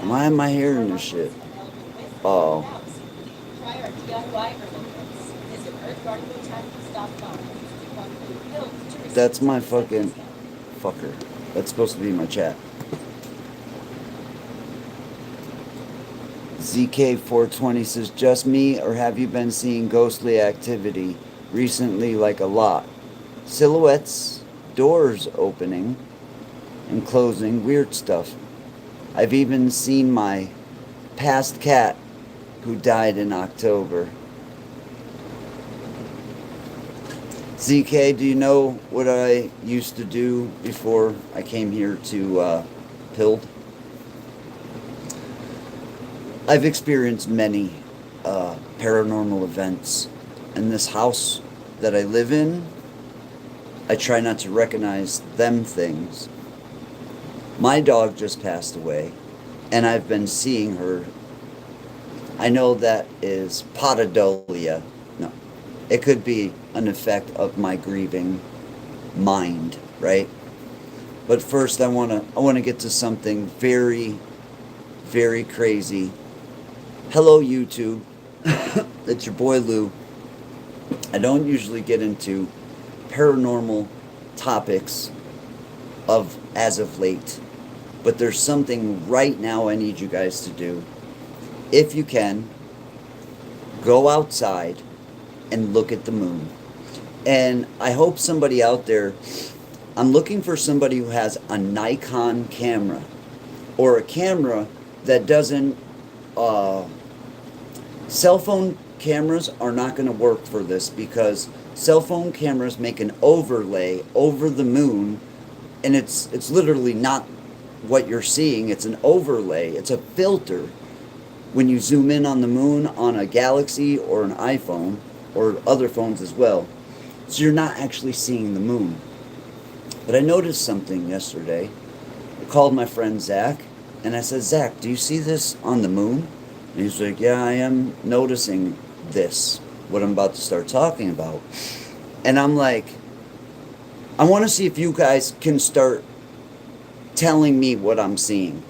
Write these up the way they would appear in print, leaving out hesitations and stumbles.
Why am I hearing this shit? Oh. That's my fucking fucker. That's supposed to be my chat. ZK420 says, just me, or have you been seeing ghostly activity recently, like a lot? Silhouettes, doors opening and closing, weird stuff. I've even seen my past cat who died in October. ZK, do you know what I used to do before I came here to Pilled? I've experienced many paranormal events. In this house that I live in, I try not to recognize them things. My dog just passed away, and I've been seeing her. I know that is pareidolia. No, it could be an effect of my grieving mind, right? But first, I wanna get to something very, very crazy. Hello, YouTube. It's your boy Lou. I don't usually get into paranormal topics as of late, but there's something right now I need you guys to do. If you can, go outside and look at the moon. And I hope somebody out there, I'm looking for somebody who has a Nikon camera, or a camera that doesn't, cell phone cameras are not going to work for this, because cell phone cameras make an overlay over the moon, and it's literally not what you're seeing. It's an overlay. It's a filter when you zoom in on the moon on a Galaxy or an iPhone or other phones as well. So you're not actually seeing the moon. But I noticed something yesterday. I called my friend Zach, and I said, Zach, do you see this on the moon? And he's like, yeah, I am noticing this, what I'm about to start talking about. And I'm like, I want to see if you guys can start telling me what I'm seeing.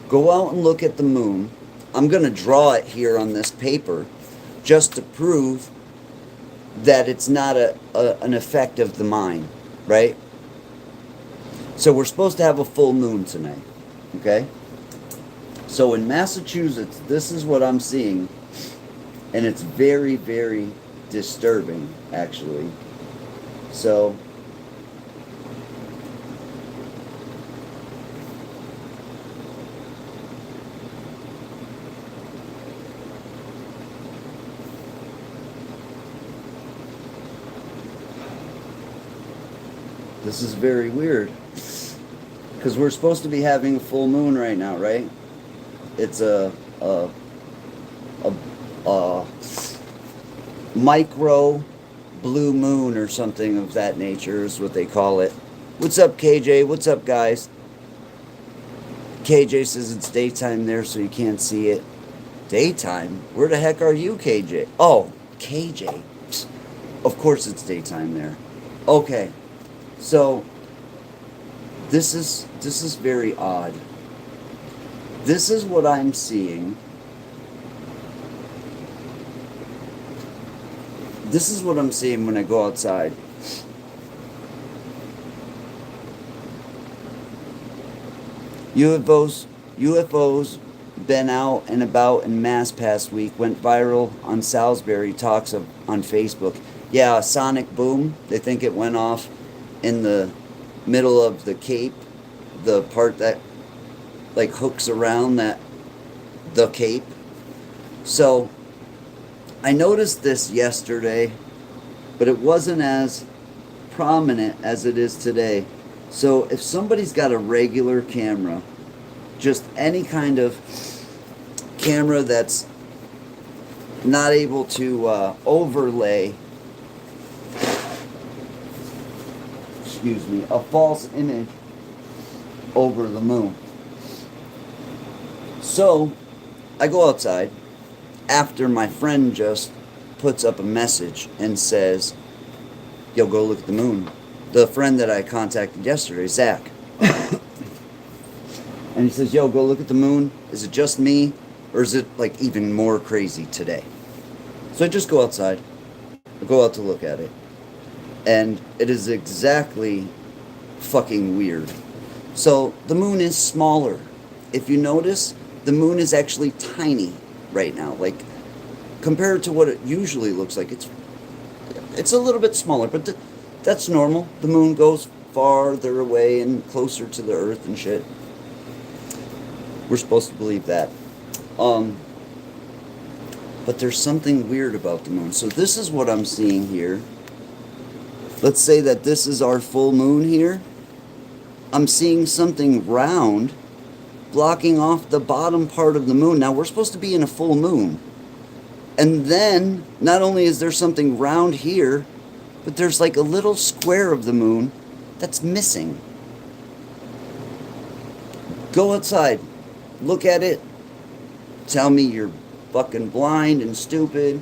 Go out and look at the moon. I'm going to draw it here on this paper just to prove that it's not an effect of the mind, right? So we're supposed to have a full moon tonight, okay? So in Massachusetts, this is what I'm seeing, and it's very, very disturbing, actually. So this is very weird, because we're supposed to be having a full moon right now, right? It's a micro blue moon or something of that nature is what they call it. What's up, KJ? What's up, guys? KJ says it's daytime there, so you can't see it. Daytime? Where the heck are you, KJ? Oh, KJ. Of course it's daytime there. Okay. So this is very odd. This is what I'm seeing. This is what I'm seeing when I go outside. UFOs been out and about in mass past week. Went viral on Salisbury talks on Facebook. Yeah, a sonic boom. They think it went off in the middle of the Cape, the part that like hooks around the Cape. So I noticed this yesterday, but it wasn't as prominent as it is today. So if somebody's got a regular camera, just any kind of camera that's not able to overlay, a false image over the moon. So I go outside after my friend just puts up a message and says, yo, go look at the moon. the friend that I contacted yesterday, Zach. And he says, yo, go look at the moon. Is it just me? Or is it like even more crazy today? So I just go outside. I go out to look at it. And it is exactly fucking weird. So the moon is smaller. If you notice, the moon is actually tiny right now. Like, compared to what it usually looks like, it's a little bit smaller, but that's normal. The moon goes farther away and closer to the Earth and shit. We're supposed to believe that. But there's something weird about the moon. So this is what I'm seeing here. Let's say that this is our full moon here. I'm seeing something round blocking off the bottom part of the moon. Now, we're supposed to be in a full moon. And then, not only is there something round here, but there's like a little square of the moon that's missing. Go outside. Look at it. Tell me you're fucking blind and stupid.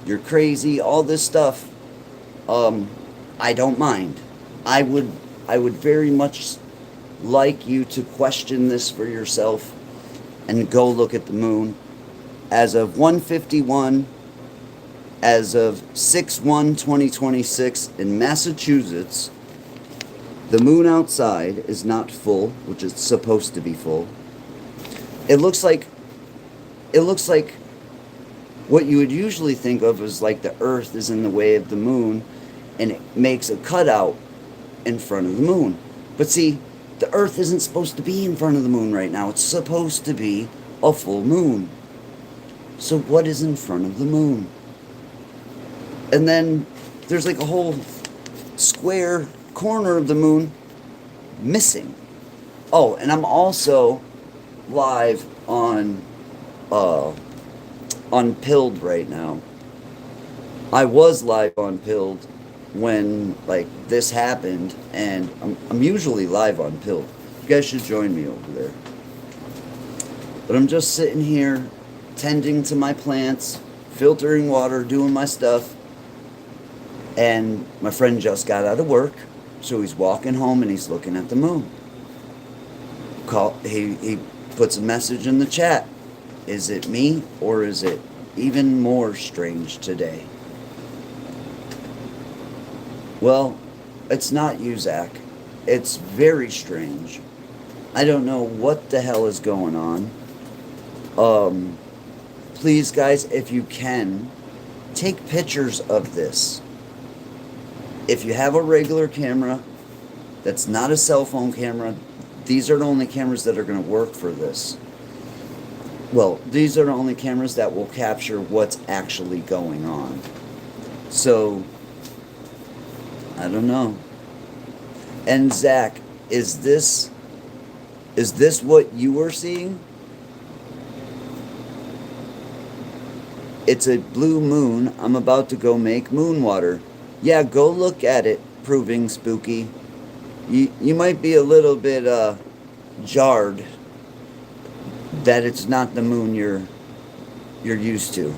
You're crazy. All this stuff. I don't mind. I would very much like you to question this for yourself and go look at the moon. As of 1:51, as of 6/1/2026 in Massachusetts, the moon outside is not full, which is supposed to be full. It looks like what you would usually think of as like the Earth is in the way of the moon, and it makes a cutout in front of the moon. But see, the Earth isn't supposed to be in front of the moon right now. It's supposed to be a full moon. So what is in front of the moon? And then there's like a whole square corner of the moon missing. Oh, and I'm also live on Pilled right now. I was live on Pilled when like this happened, and I'm usually live on Pilled. You guys should join me over there. But I'm just sitting here tending to my plants, filtering water, doing my stuff. And my friend just got out of work, so he's walking home and he's looking at the moon. He puts a message in the chat. Is it me, or is it even more strange today? Well, it's not you, Zach. It's very strange. I don't know what the hell is going on. Please, guys, if you can, take pictures of this. If you have a regular camera that's not a cell phone camera, these are the only cameras that are going to work for this. Well, these are the only cameras that will capture what's actually going on. So, I don't know. And Zach, is this what you were seeing? It's a blue moon. I'm about to go make moon water. Yeah, go look at it, proving spooky. You might be a little bit jarred that it's not the moon you're used to.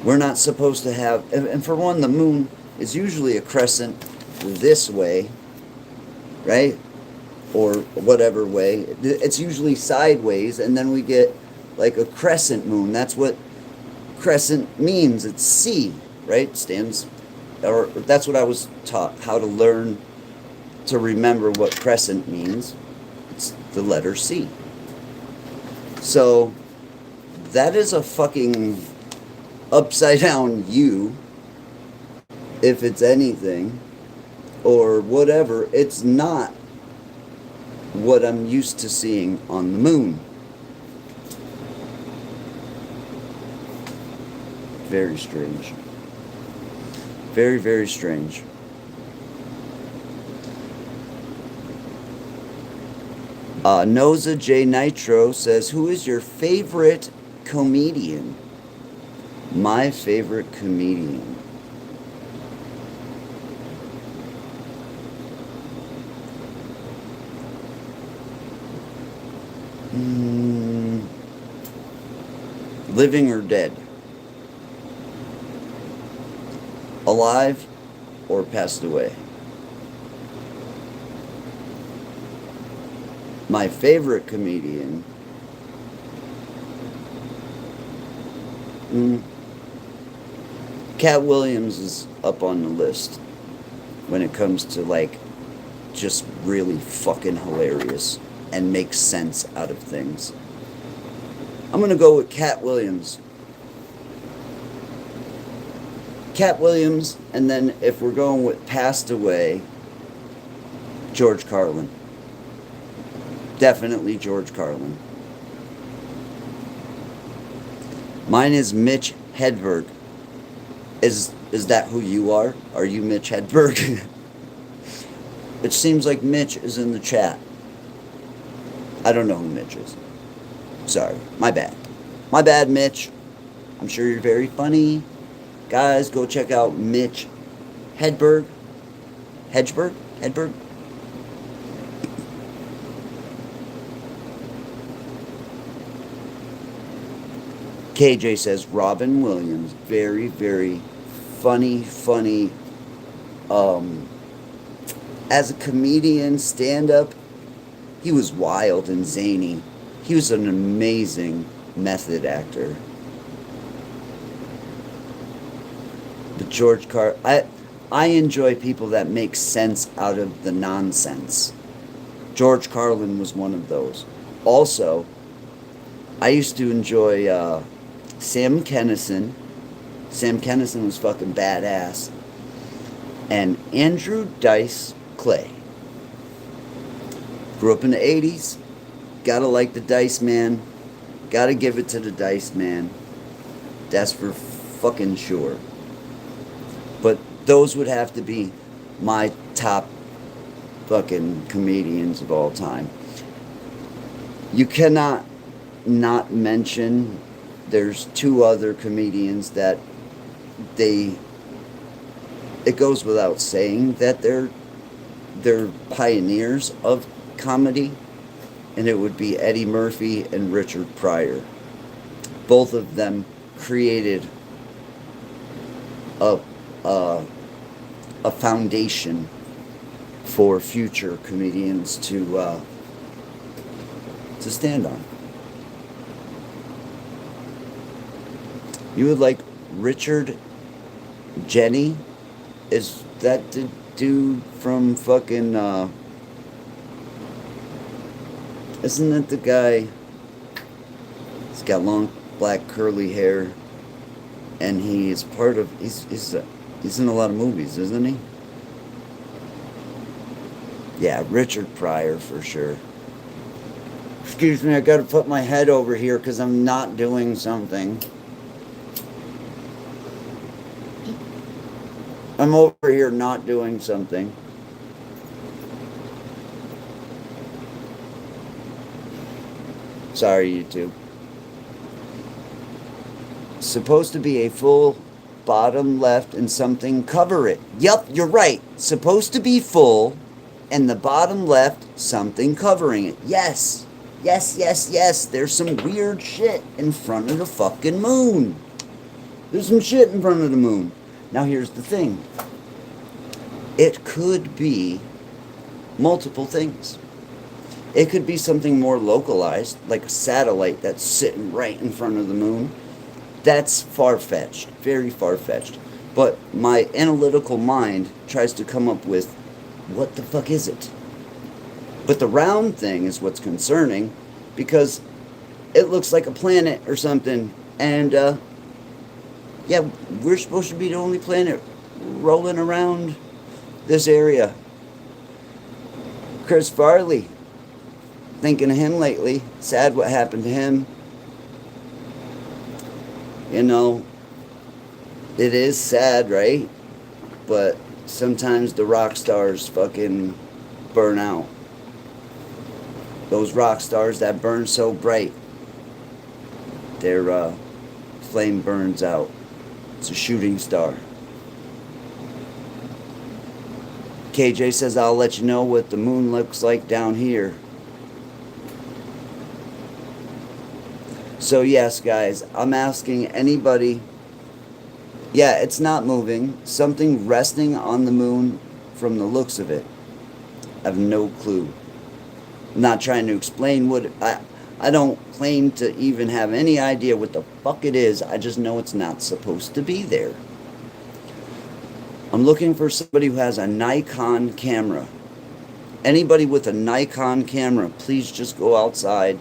We're not supposed to have, and for one, the moon is usually a crescent this way, right? Or whatever way. It's usually sideways, and then we get like a crescent moon. That's what crescent means. It's C, right? Stands, or that's what I was taught, how to learn to remember what crescent means. It's the letter C. So that is a fucking upside down U, if it's anything, or whatever. It's not what I'm used to seeing on the moon. Very strange. Very, very strange. Noza J Nitro says, who is your favorite comedian? My favorite comedian. Living or dead? Alive or passed away? My favorite comedian. Cat Williams is up on the list when it comes to like just really fucking hilarious and makes sense out of things. I'm gonna go with Cat Williams. Cat Williams, and then if we're going with passed away, George Carlin. Definitely George Carlin. Mine is Mitch Hedberg. Is that who you are? Are you Mitch Hedberg? It seems like Mitch is in the chat. I don't know who Mitch is. Sorry. My bad. My bad, Mitch. I'm sure you're very funny. Guys, go check out Mitch Hedberg. Hedberg? KJ says Robin Williams. Very, very funny. As a comedian, stand-up, he was wild and zany. He was an amazing method actor. But George Carlin, I enjoy people that make sense out of the nonsense. George Carlin was one of those. Also, I used to enjoy Sam Kinison. Sam Kinison was fucking badass. And Andrew Dice Clay. Grew up in the 80s. Gotta like the Dice Man. Gotta give it to the Dice Man. That's for fucking sure. But those would have to be my top fucking comedians of all time. You cannot not mention there's two other comedians that it goes without saying that they're pioneers of comedy, and it would be Eddie Murphy and Richard Pryor. Both of them created a foundation for future comedians to stand on. You would like Richard Jenny? Is that the dude from fucking isn't that the guy? He's got long black curly hair, and he's part of he's in a lot of movies, isn't he? Yeah, Richard Pryor for sure. Excuse me, I gotta put my head over here because I'm not doing something. I'm over here not doing something. Sorry, YouTube. Supposed to be a full bottom left and something cover it. Yup, you're right. Supposed to be full and the bottom left something covering it. Yes. Yes. There's some weird shit in front of the fucking moon. There's some shit in front of the moon. Now here's the thing. It could be multiple things. It could be something more localized, like a satellite that's sitting right in front of the moon. That's far-fetched, very far-fetched. But my analytical mind tries to come up with, what the fuck is it? But the round thing is what's concerning, because it looks like a planet or something, and yeah, we're supposed to be the only planet rolling around this area. Chris Farley, thinking of him lately. Sad what happened to him. You know, it is sad, right? But sometimes the rock stars fucking burn out. Those rock stars that burn so bright, their flame burns out. It's a shooting star. KJ says, I'll let you know what the moon looks like down here. So yes, guys, I'm asking anybody. Yeah, it's not moving. Something resting on the moon from the looks of it. I have no clue. I'm not trying to explain what I don't claim to even have any idea what the fuck it is. I just know it's not supposed to be there. I'm looking for somebody who has a Nikon camera. Anybody with a Nikon camera, please just go outside,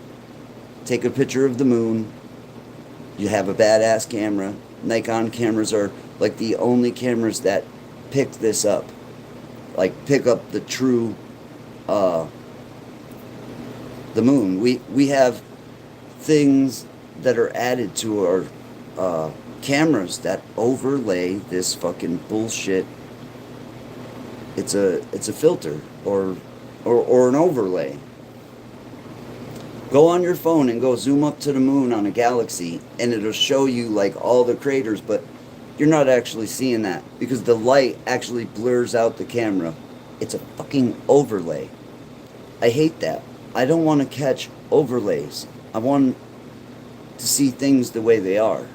take a picture of the moon. You have a badass camera. Nikon cameras are like the only cameras that pick this up. Like pick up the true the moon. We have things that are added to our cameras that overlay this fucking bullshit. It's a filter or an overlay. Go on your phone and go zoom up to the moon on a galaxy, and it'll show you like all the craters, but you're not actually seeing that because the light actually blurs out the camera. It's a fucking overlay. I hate that. I don't want to catch overlays. I want to see things the way they are.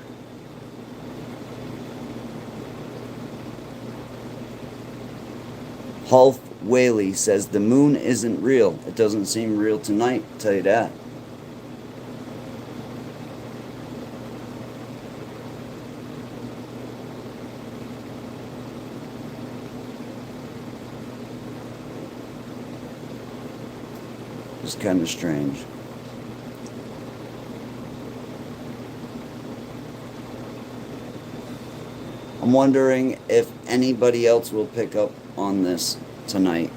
Hulf Whaley says the moon isn't real. It doesn't seem real tonight, I'll tell you that. It's kind of strange. I'm wondering if anybody else will pick up on this tonight.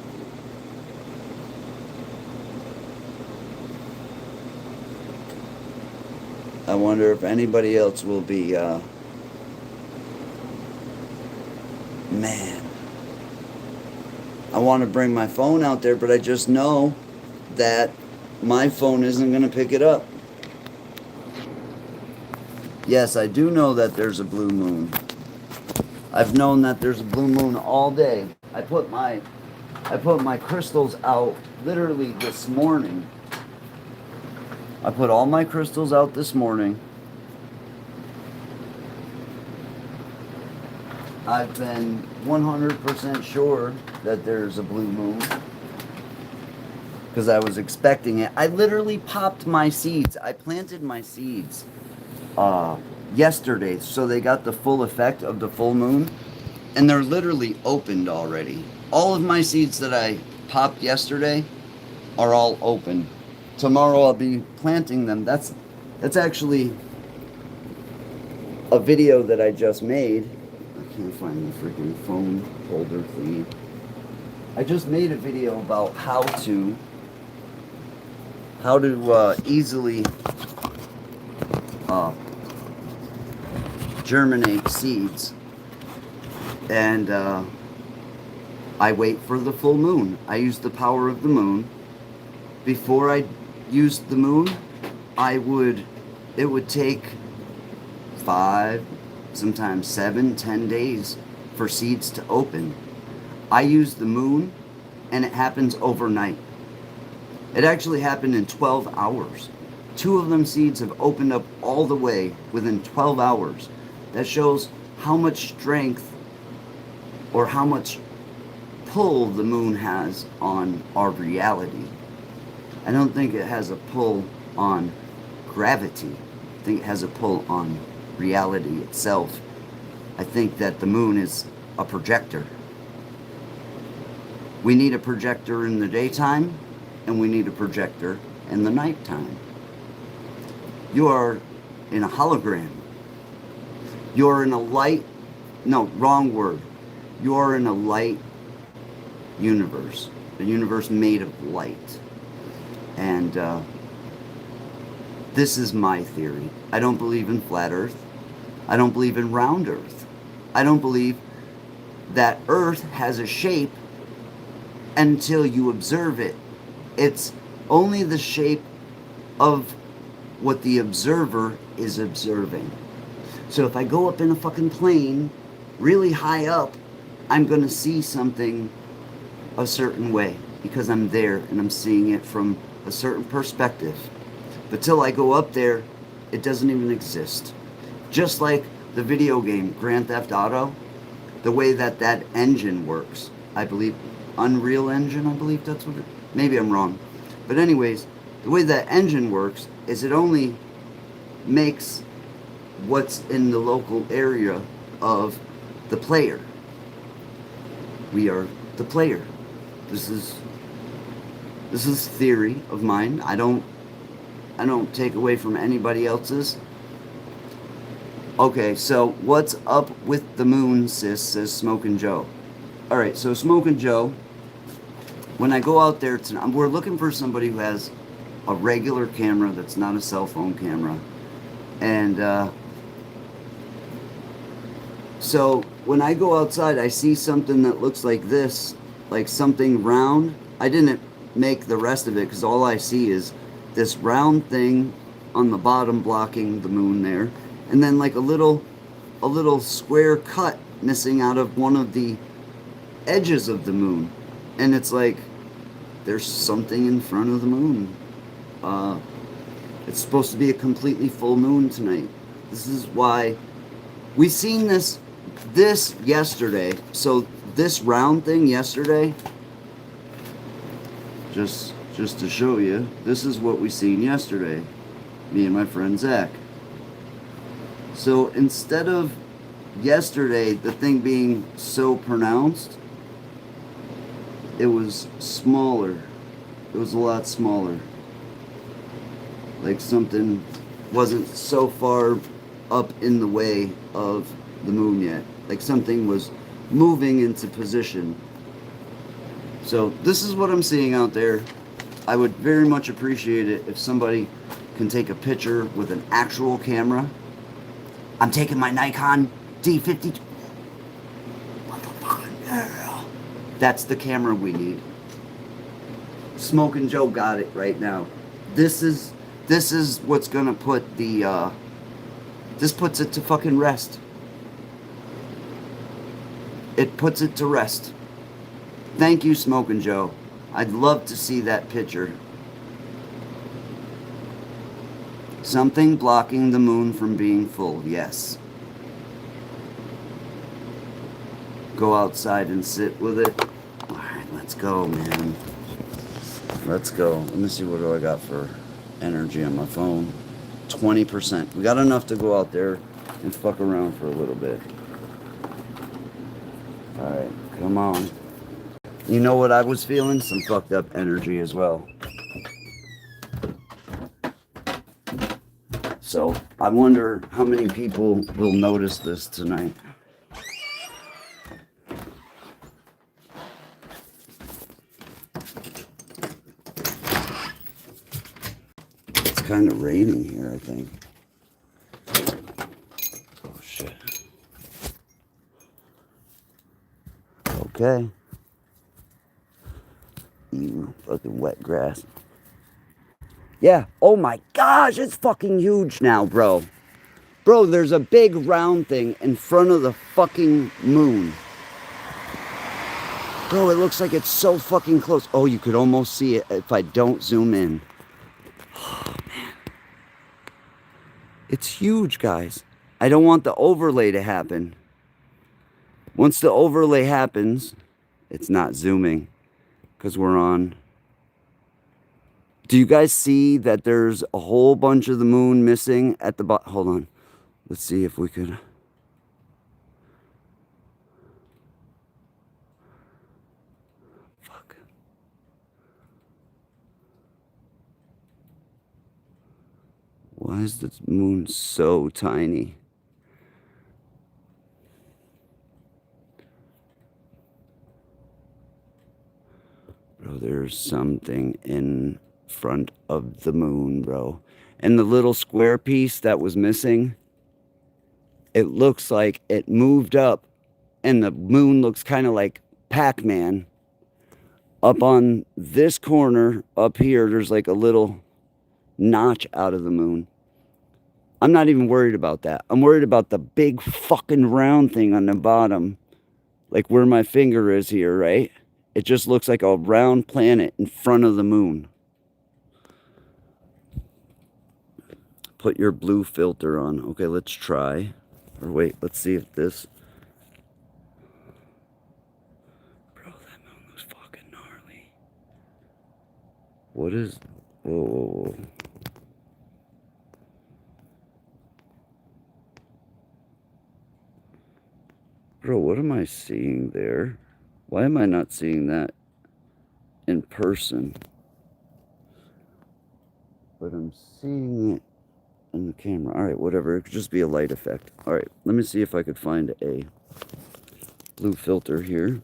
I wonder if anybody else will be, man. I want to bring my phone out there, but I just know that my phone isn't going to pick it up. Yes, I do know that there's a blue moon. I've known that there's a blue moon all day. I put my crystals out literally this morning. I put all my crystals out this morning. I've been 100% sure that there's a blue moon because I was expecting it. I literally popped my seeds. I planted my seeds yesterday, so they got the full effect of the full moon, and they're literally opened already. All of my seeds that I popped yesterday are all open. Tomorrow I'll be planting them. That's actually a video that I just made. I can't find the freaking phone folder thingy. I just made a video about how to easily germinate seeds, and I wait for the full moon. I use the power of the moon. Before I used the moon, it would take 5, sometimes 7, 10 days for seeds to open. I use the moon, and it happens overnight. It actually happened in 12 hours. 2 of them seeds have opened up all the way within 12 hours. That shows how much strength or how much pull the moon has on our reality. I don't think it has a pull on gravity. I think it has a pull on reality itself. I think that the moon is a projector. We need a projector in the daytime, and we need a projector in the nighttime. You are in a hologram. You're in a light, no, wrong word. You're in a light universe, a universe made of light. And this is my theory. I don't believe in flat earth. I don't believe in round earth. I don't believe that earth has a shape until you observe it. It's only the shape of what the observer is observing. So if I go up in a fucking plane really high up, I'm going to see something a certain way because I'm there and I'm seeing it from a certain perspective. But till I go up there, it doesn't even exist. Just like the video game Grand Theft Auto, the way that engine works, I believe, Unreal Engine, I believe that's what it, maybe I'm wrong. But anyways, the way that engine works is it only makes what's in the local area of the player. We are the player. This is theory of mine. I don't take away from anybody else's. Okay, so what's up with the moon, sis, says Smokin' Joe. Alright, so Smokin' Joe, when I go out there tonight, we're looking for somebody who has a regular camera that's not a cell phone camera. And so when I go outside, I see something that looks like this, like something round. I didn't make the rest of it because all I see is this round thing on the bottom blocking the moon there, and then like a little square cut missing out of one of the edges of the moon. And it's like there's something in front of the moon. It's supposed to be a completely full moon tonight. This is why we seen this yesterday. So this round thing yesterday, just to show you, this is what we seen yesterday, me and my friend Zach. So instead of yesterday the thing being so pronounced, it was smaller. It was a lot smaller. Like something wasn't so far up in the way of the moon yet. Like something was moving into position. So this is what I'm seeing out there. I would very much appreciate it if somebody can take a picture with an actual camera. I'm taking my Nikon D50. Yeah. That's the camera we need. Smokin' Joe got it right now. This is what's gonna put the this puts it to fucking rest. It puts it to rest. Thank you, Smokin' Joe. I'd love to see that picture. Something blocking the moon from being full, yes. Go outside and sit with it. Alright, let's go, man. Let's go. Let me see, what do I got for energy on my phone? 20%. We got enough to go out there and fuck around for a little bit. Alright, come on. You know what I was feeling? Some fucked up energy as well. So, I wonder how many people will notice this tonight. It's kind of raining here, I think. Oh, shit. Okay. You fucking wet grass. Yeah. Oh my gosh, it's fucking huge now, bro. Bro, there's a big round thing in front of the fucking moon. Bro, it looks like it's so fucking close. Oh, you could almost see it if I don't zoom in. Oh, man. It's huge, guys. I don't want the overlay to happen. Once the overlay happens, it's not zooming because we're on. Do you guys see that there's a whole bunch of the moon missing at the bottom? Hold on. Let's see if we could. Fuck. Why is the moon so tiny? Bro, there's something in front of the moon, bro. And the little square piece that was missing, it looks like it moved up, and the moon looks kind of like Pac-Man. Up on this corner, up here, there's like a little notch out of the moon. I'm not even worried about that. I'm worried about the big fucking round thing on the bottom. Like where my finger is here, right? It just looks like a round planet in front of the moon. Put your blue filter on. Okay, let's try. Or wait, let's see if this... Bro, that moon looks fucking gnarly. What is... Whoa, whoa, whoa. Bro, what am I seeing there? Why am I not seeing that in person? But I'm seeing it in the camera. Alright, whatever. It could just be a light effect. Alright, let me see if I could find a blue filter here.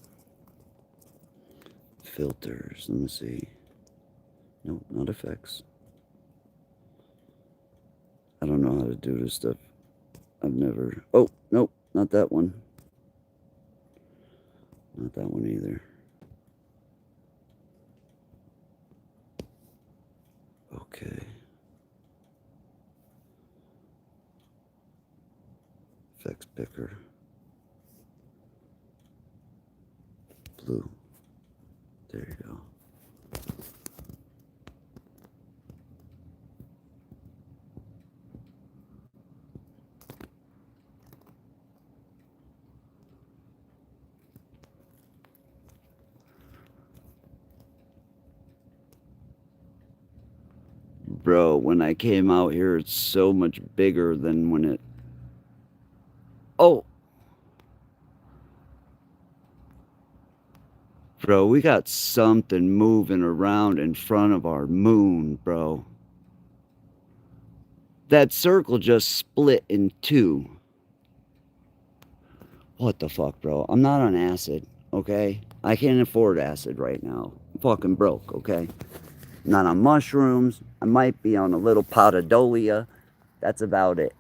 Filters. Let me see. Nope, not effects. I don't know how to do this stuff. I've never... Oh, nope, not that one. Not that one either. Okay. Effects picker. Blue. There you go. Bro, when I came out here, it's so much bigger than when it... Oh! Bro, we got something moving around in front of our moon, bro. That circle just split in two. What the fuck, bro? I'm not on acid, okay? I can't afford acid right now. I'm fucking broke, okay? I'm not on mushrooms. I might be on a little potadolia. That's about it.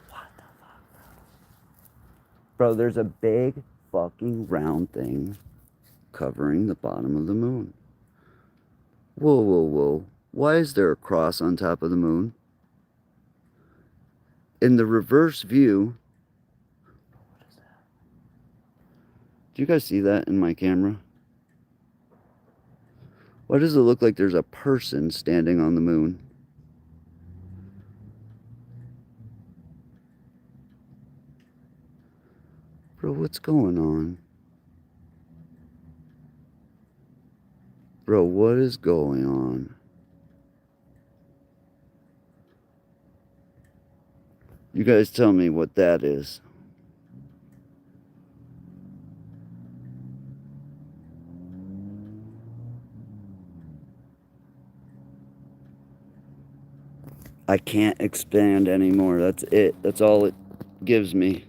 What the fuck, bro? Bro, there's a big fucking round thing covering the bottom of the moon. Whoa, whoa, whoa. Why is there a cross on top of the moon? In the reverse view... What is that? Do you guys see that in my camera? Why does it look like there's a person standing on the moon? Bro, what's going on? Bro, what is going on? You guys tell me what that is. I can't expand anymore. That's it. That's all it gives me.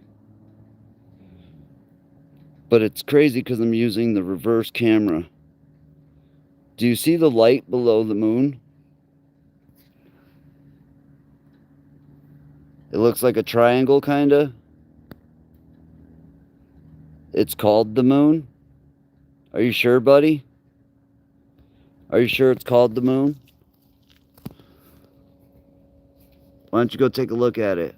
But it's crazy because I'm using the reverse camera. Do you see the light below the moon? It looks like a triangle, kinda. It's called the moon? Are you sure, buddy? Are you sure it's called the moon? Why don't you go take a look at it?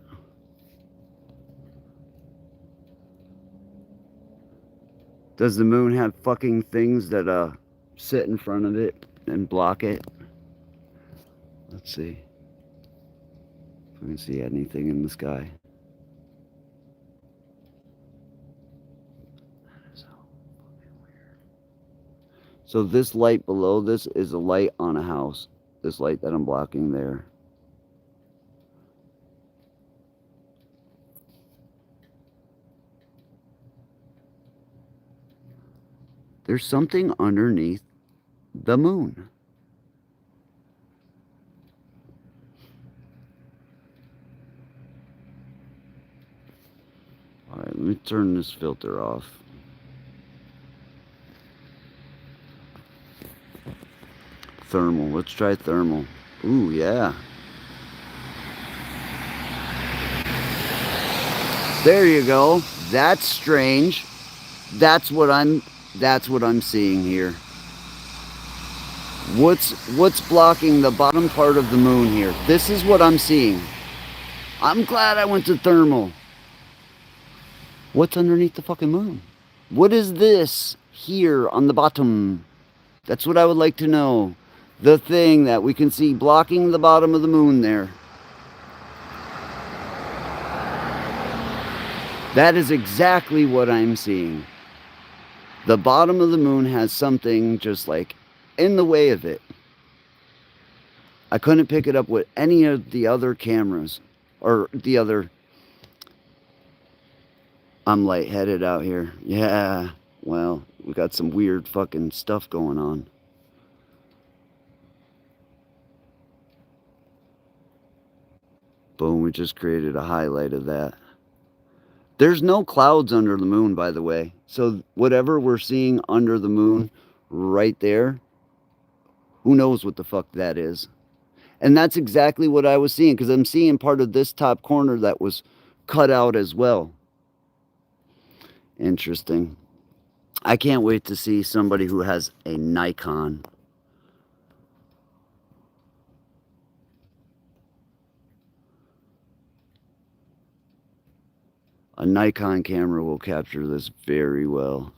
Does the moon have fucking things that sit in front of it and block it? Let's see. If I can see anything in the sky. That is so fucking weird. So this light below this is a light on a house. This light that I'm blocking there. There's something underneath the moon. All right, let me turn this filter off. Thermal, let's try thermal. Ooh, yeah. There you go. That's strange. That's what I'm seeing here. What's blocking the bottom part of the moon here? This is what I'm seeing. I'm glad I went to thermal. What's underneath the fucking moon? What is this here on the bottom? That's what I would like to know. The thing that we can see blocking the bottom of the moon there. That is exactly what I'm seeing. The bottom of the moon has something just like in the way of it. I couldn't pick it up with any of the other cameras or the other. I'm lightheaded out here. Yeah, well, we got some weird fucking stuff going on. Boom, we just created a highlight of that. There's no clouds under the moon, by the way. So whatever we're seeing under the moon right there, who knows what the fuck that is. And that's exactly what I was seeing, because I'm seeing part of this top corner that was cut out as well. Interesting. I can't wait to see somebody who has a Nikon. A Nikon camera will capture this very well.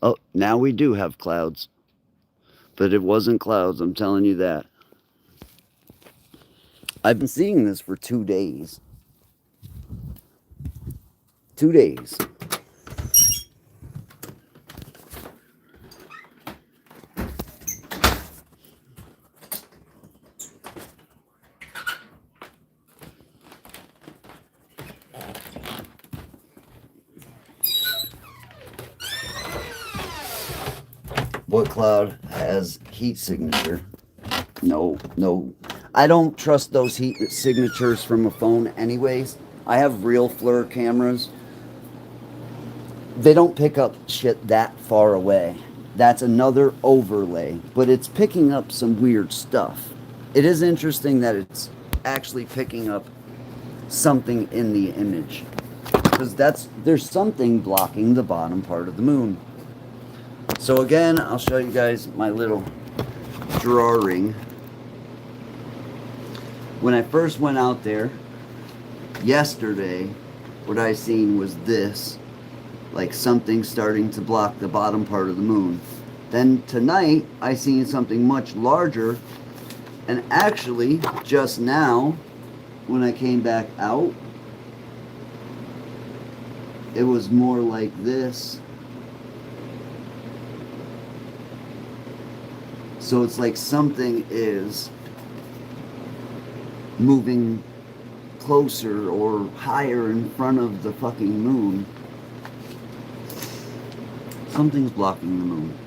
Oh, now we do have clouds. But it wasn't clouds, I'm telling you that. I've been seeing this for 2 days. 2 days. What cloud has heat signature? No. I don't trust those heat signatures from a phone anyways. I have real FLIR cameras. They don't pick up shit that far away. That's another overlay, but it's picking up some weird stuff. It is interesting that it's actually picking up something in the image, because there's something blocking the bottom part of the moon. So again, I'll show you guys my little drawing. When I first went out there yesterday, what I seen was this, like something starting to block the bottom part of the moon. Then tonight I seen something much larger, and actually just now when I came back out, it was more like this. So it's like something is moving closer or higher in front of the fucking moon. Something's blocking the moon.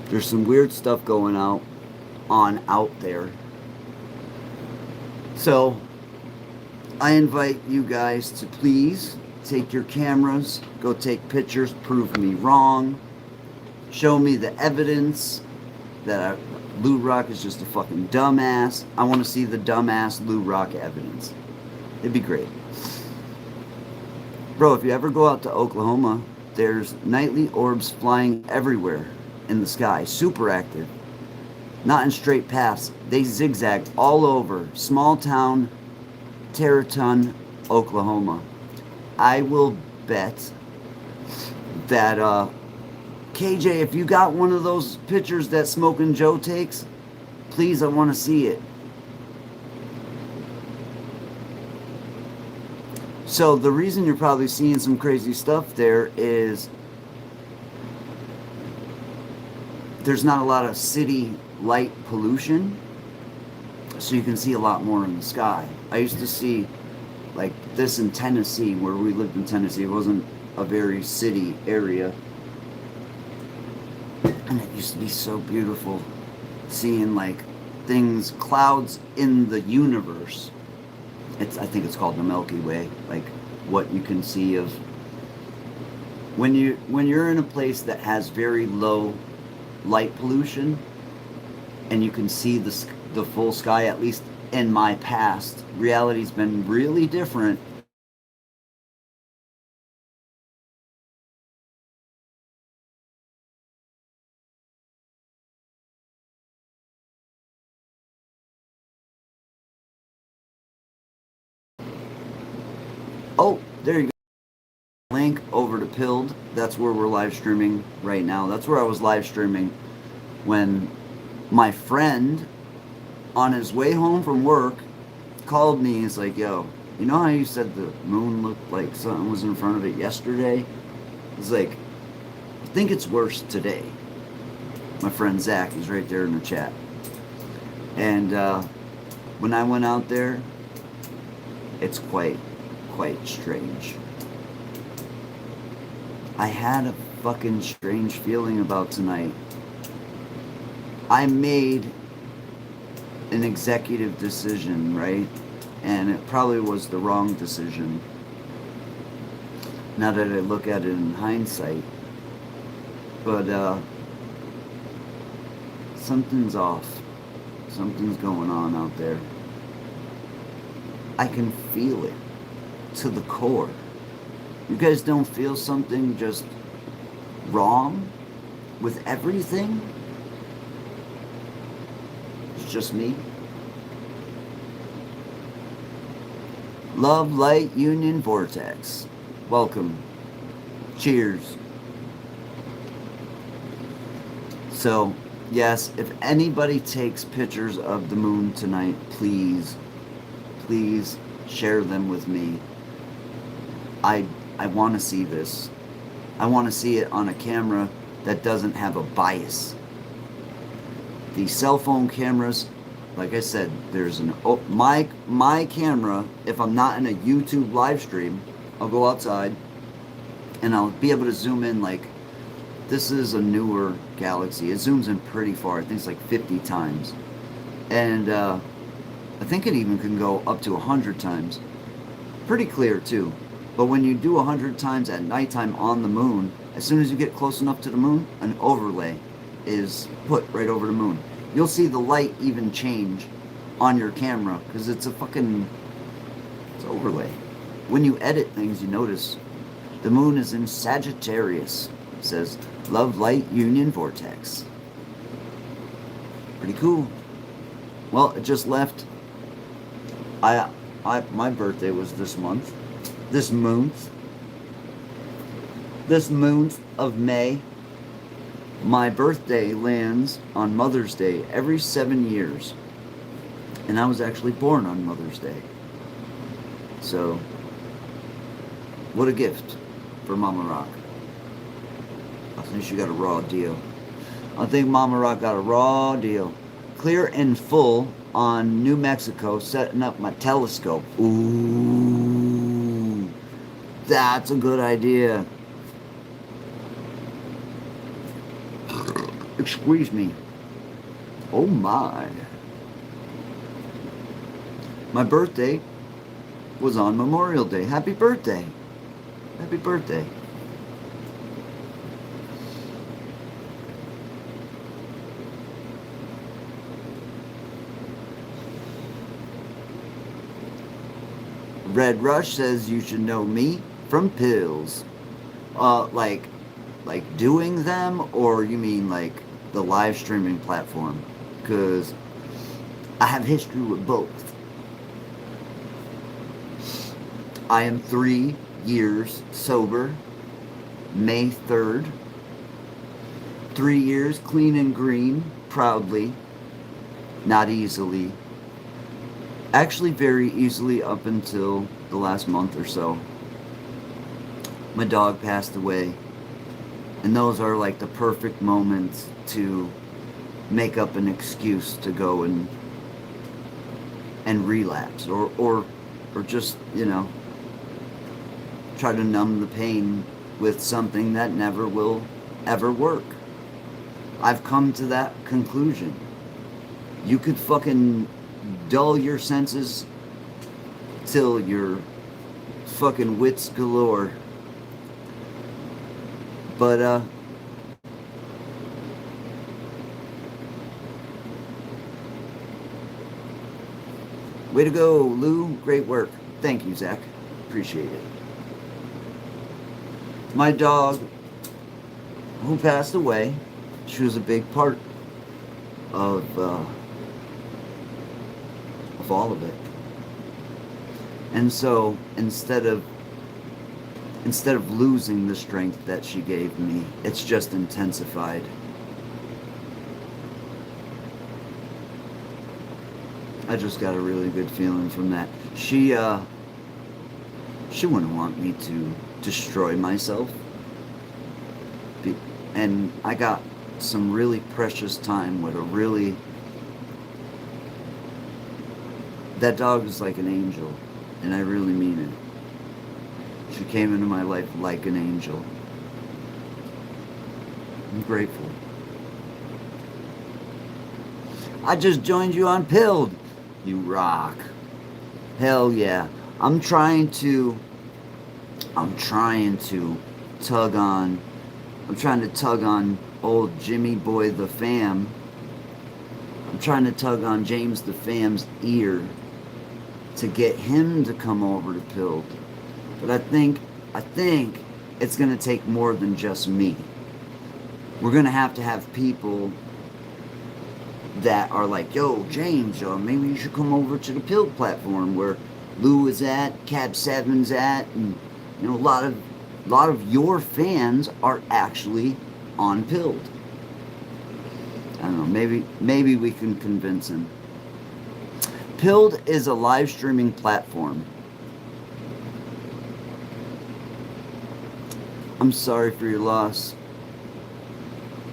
There's some weird stuff going out there. So I invite you guys to please take your cameras, go take pictures, prove me wrong, show me the evidence that Lou Rock is just a fucking dumbass. I want to see the dumbass Lou Rock evidence. It'd be great. Bro, if you ever go out to Oklahoma, there's nightly orbs flying everywhere in the sky, super active. Not in straight paths. They zigzag all over. Small town, Territon, Oklahoma. I will bet that KJ, if you got one of those pictures that Smokin' Joe takes, please, I want to see it. So the reason you're probably seeing some crazy stuff there is there's not a lot of city light pollution, so you can see a lot more in the sky. I used to see like this in Tennessee, where we lived in Tennessee. It wasn't a very city area, and it used to be so beautiful seeing like things, clouds in the universe. I think it's called the Milky Way, like what you can see of when you're in a place that has very low light pollution and you can see the full sky. At least in my past, reality's been really different. Oh, there you go. Link over to Pilled. That's where we're live streaming right now. That's where I was live streaming when my friend, on his way home from work, called me. He's like, yo, you know how you said the moon looked like something was in front of it yesterday? He's like, think it's worse today. My friend Zach is right there in the chat. And when I went out there, it's quite strange. I had a fucking strange feeling about tonight. I made an executive decision, right? And it probably was the wrong decision. Now that I look at it in hindsight. But something's off. Something's going on out there. I can feel it to the core. You guys don't feel something just wrong with everything? It's just me. Love, light, union, vortex. Welcome. Cheers. So, yes, if anybody takes pictures of the moon tonight, please share them with me. I want to see this. I want to see it on a camera that doesn't have a bias. The cell phone cameras, like I said, there's an my camera. If I'm not in a YouTube live stream, I'll go outside and I'll be able to zoom in. Like, this is a newer Galaxy. It zooms in pretty far. I think it's like 50 times, and I think it even can go up to 100 times. Pretty clear too. But when you do 100 times at nighttime on the moon, as soon as you get close enough to the moon, an overlay is put right over the moon. You'll see the light even change on your camera because it's overlay. When you edit things, you notice the moon is in Sagittarius. It says love, light, union, vortex. Pretty cool. Well, it just left. My birthday was this month. This month of May. My birthday lands on Mother's Day every 7 years. And I was actually born on Mother's Day. So, what a gift for Mama Rock. I think she got a raw deal. I think Mama Rock got a raw deal. Clear and full on New Mexico, setting up my telescope. Ooh, that's a good idea. Excuse me. Oh my. My birthday was on Memorial Day. Happy birthday. Happy birthday. Red Rush says you should know me from pills. Like doing them, or you mean like the live streaming platform? Because I have history with both. I am 3 years sober. May 3rd. 3 years clean and green, proudly. Not easily. Actually, very easily up until the last month or so. My dog passed away. And those are like the perfect moments to make up an excuse to go and relapse. Or just, try to numb the pain with something that never will ever work. I've come to that conclusion. You could fucking dull your senses till you're fucking wits galore. But, way to go, Lou. Great work. Thank you, Zach. Appreciate it. My dog, who passed away, she was a big part of all of it. And so, instead of losing the strength that she gave me, it's just intensified. I just got a really good feeling from that. She wouldn't want me to destroy myself. And I got some really precious time with that dog is like an angel, and I really mean it. She came into my life like an angel. I'm grateful. I just joined you on Pilled. You rock. Hell yeah. I'm trying to tug on old Jimmy Boy the Fam. I'm trying to tug on James the Fam's ear to get him to come over to Pilled. But I think it's going to take more than just me. We're going to have people that are like, yo, James, maybe you should come over to the Pilled platform where Lou is at, Cab 7's at, and a lot of your fans are actually on Pilled. I don't know, maybe we can convince him. Pilled is a live streaming platform. I'm sorry for your loss,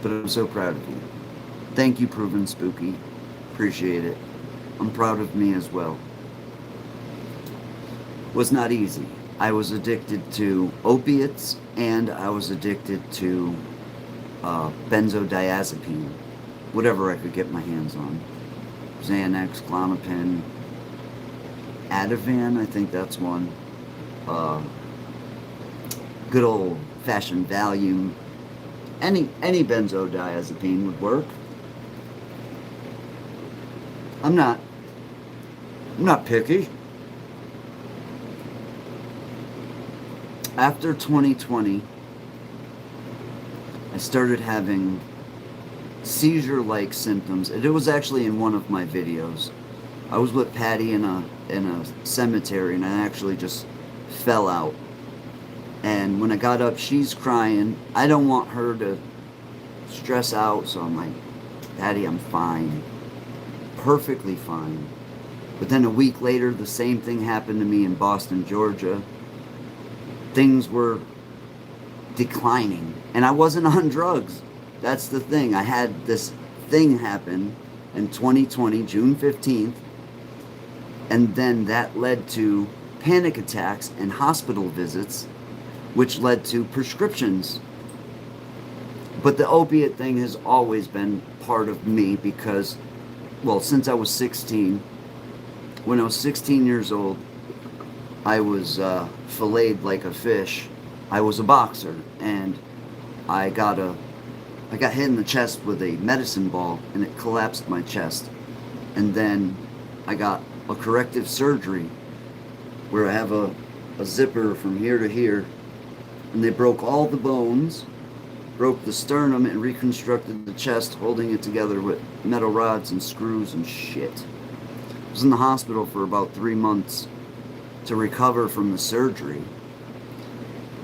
but I'm so proud of you. Thank you, Proven Spooky. Appreciate it. I'm proud of me as well. Was not easy. I was addicted to opiates, and I was addicted to benzodiazepine, whatever I could get my hands on. Xanax, Klonopin, Ativan, I think that's one. Good old-fashioned Valium. Any benzodiazepine would work. I'm not picky. After 2020, I started having seizure-like symptoms. It was actually in one of my videos. I was with Patty in a cemetery, and I actually just fell out. And when I got up, she's crying. I don't want her to stress out, so I'm like, Patty, I'm fine. Perfectly fine. But then a week later, the same thing happened to me in Boston, Georgia. Things were declining, and I wasn't on drugs. That's the thing. I had this thing happen in 2020, June 15th, and then that led to panic attacks and hospital visits, which led to prescriptions. But the opiate thing has always been part of me because, well, since I was 16, when I was 16 years old, I was filleted like a fish. I was a boxer, and I got hit in the chest with a medicine ball, and it collapsed my chest. And then I got a corrective surgery where I have a zipper from here to here, and they broke all the bones, broke the sternum, and reconstructed the chest, holding it together with metal rods and screws and shit. I was in the hospital for about 3 months to recover from the surgery,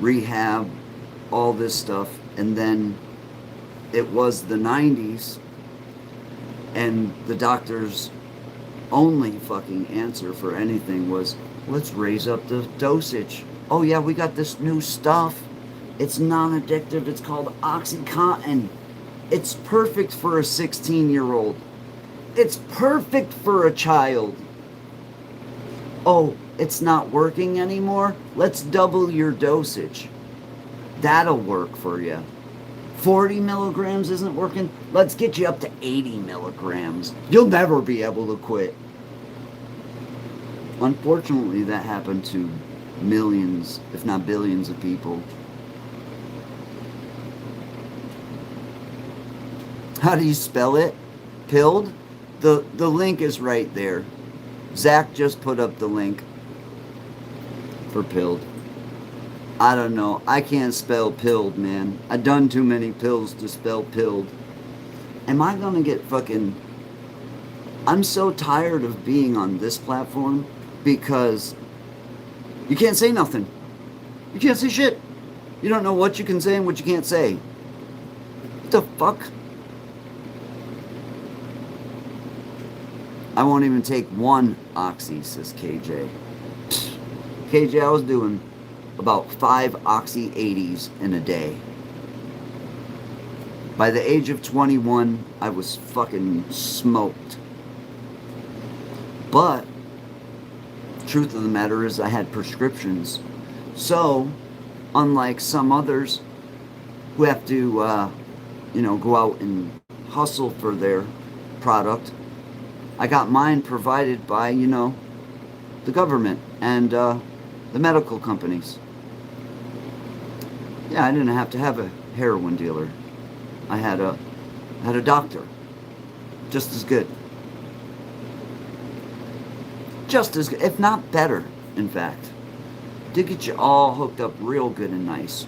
rehab, all this stuff. And then it was the 90s, and the doctor's only fucking answer for anything was, let's raise up the dosage. Oh yeah, we got this new stuff. It's non-addictive. It's called OxyContin. It's perfect for a 16-year-old. It's perfect for a child. Oh, it's not working anymore? Let's double your dosage. That'll work for you. 40 milligrams isn't working? Let's get you up to 80 milligrams. You'll never be able to quit. Unfortunately, that happened to millions, if not billions of people. How do you spell it? Pilled? The link is right there. Zach just put up the link for Pilled. I don't know. I can't spell Pilled, man. I done too many pills to spell Pilled. Am I gonna get fucking... I'm so tired of being on this platform because you can't say nothing. You can't say shit. You don't know what you can say and what you can't say. What the fuck? I won't even take one oxy, says KJ. KJ, I was doing about 5 oxy 80s in a day. By the age of 21, I was fucking smoked. But truth of the matter is I had prescriptions. So, unlike some others who have to, go out and hustle for their product, I got mine provided by, the government and the medical companies. Yeah, I didn't have to have a heroin dealer. I had a doctor. Just as good. Just as good, if not better, in fact. To get you all hooked up real good and nice.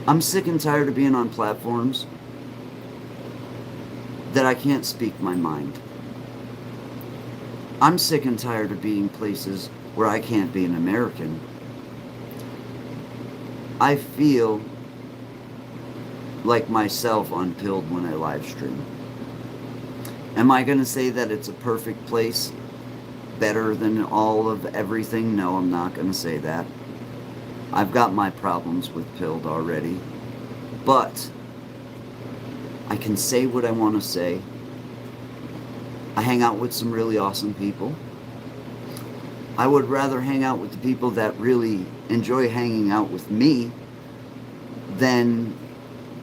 I'm sick and tired of being on platforms that I can't speak my mind. I'm sick and tired of being places where I can't be an American. I feel like myself unpilled when I live stream. Am I going to say that it's a perfect place? Better than all of everything? No, I'm not going to say that. I've got my problems with Pilled already. But I can say what I want to say. I hang out with some really awesome people. I would rather hang out with the people that really enjoy hanging out with me than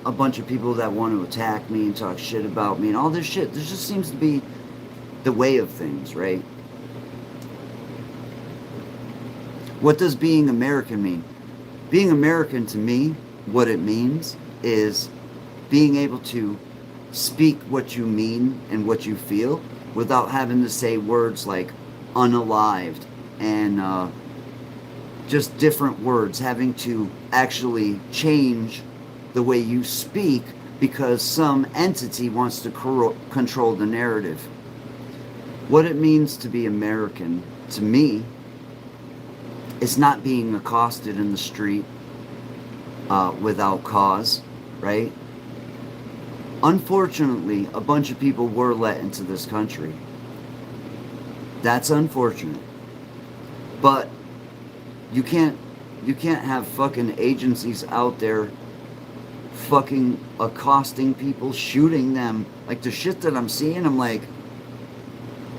a bunch of people that want to attack me and talk shit about me and all this shit. This just seems to be the way of things, right? What does being American mean? Being American to me, what it means is being able to speak what you mean and what you feel without having to say words like unalived and just different words, having to actually change the way you speak because some entity wants to control the narrative. What it means to be American, to me, is not being accosted in the street without cause, right? Unfortunately, a bunch of people were let into this country. That's unfortunate. But you can't have fucking agencies out there fucking accosting people, shooting them. Like the shit that I'm seeing, I'm like,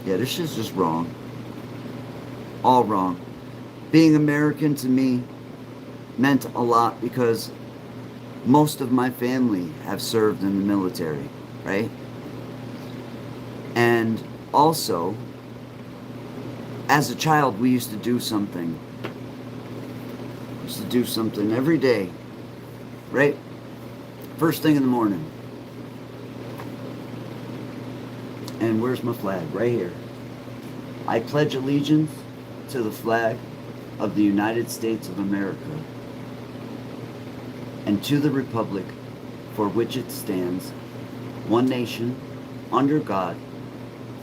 yeah, this shit's just wrong. All wrong. Being American to me meant a lot because most of my family have served in the military, right? And also, as a child, we used to do something. We used to do something every day, right? First thing in the morning. And where's my flag? Right here. I pledge allegiance to the flag of the United States of America and to the republic for which it stands, one nation, under God,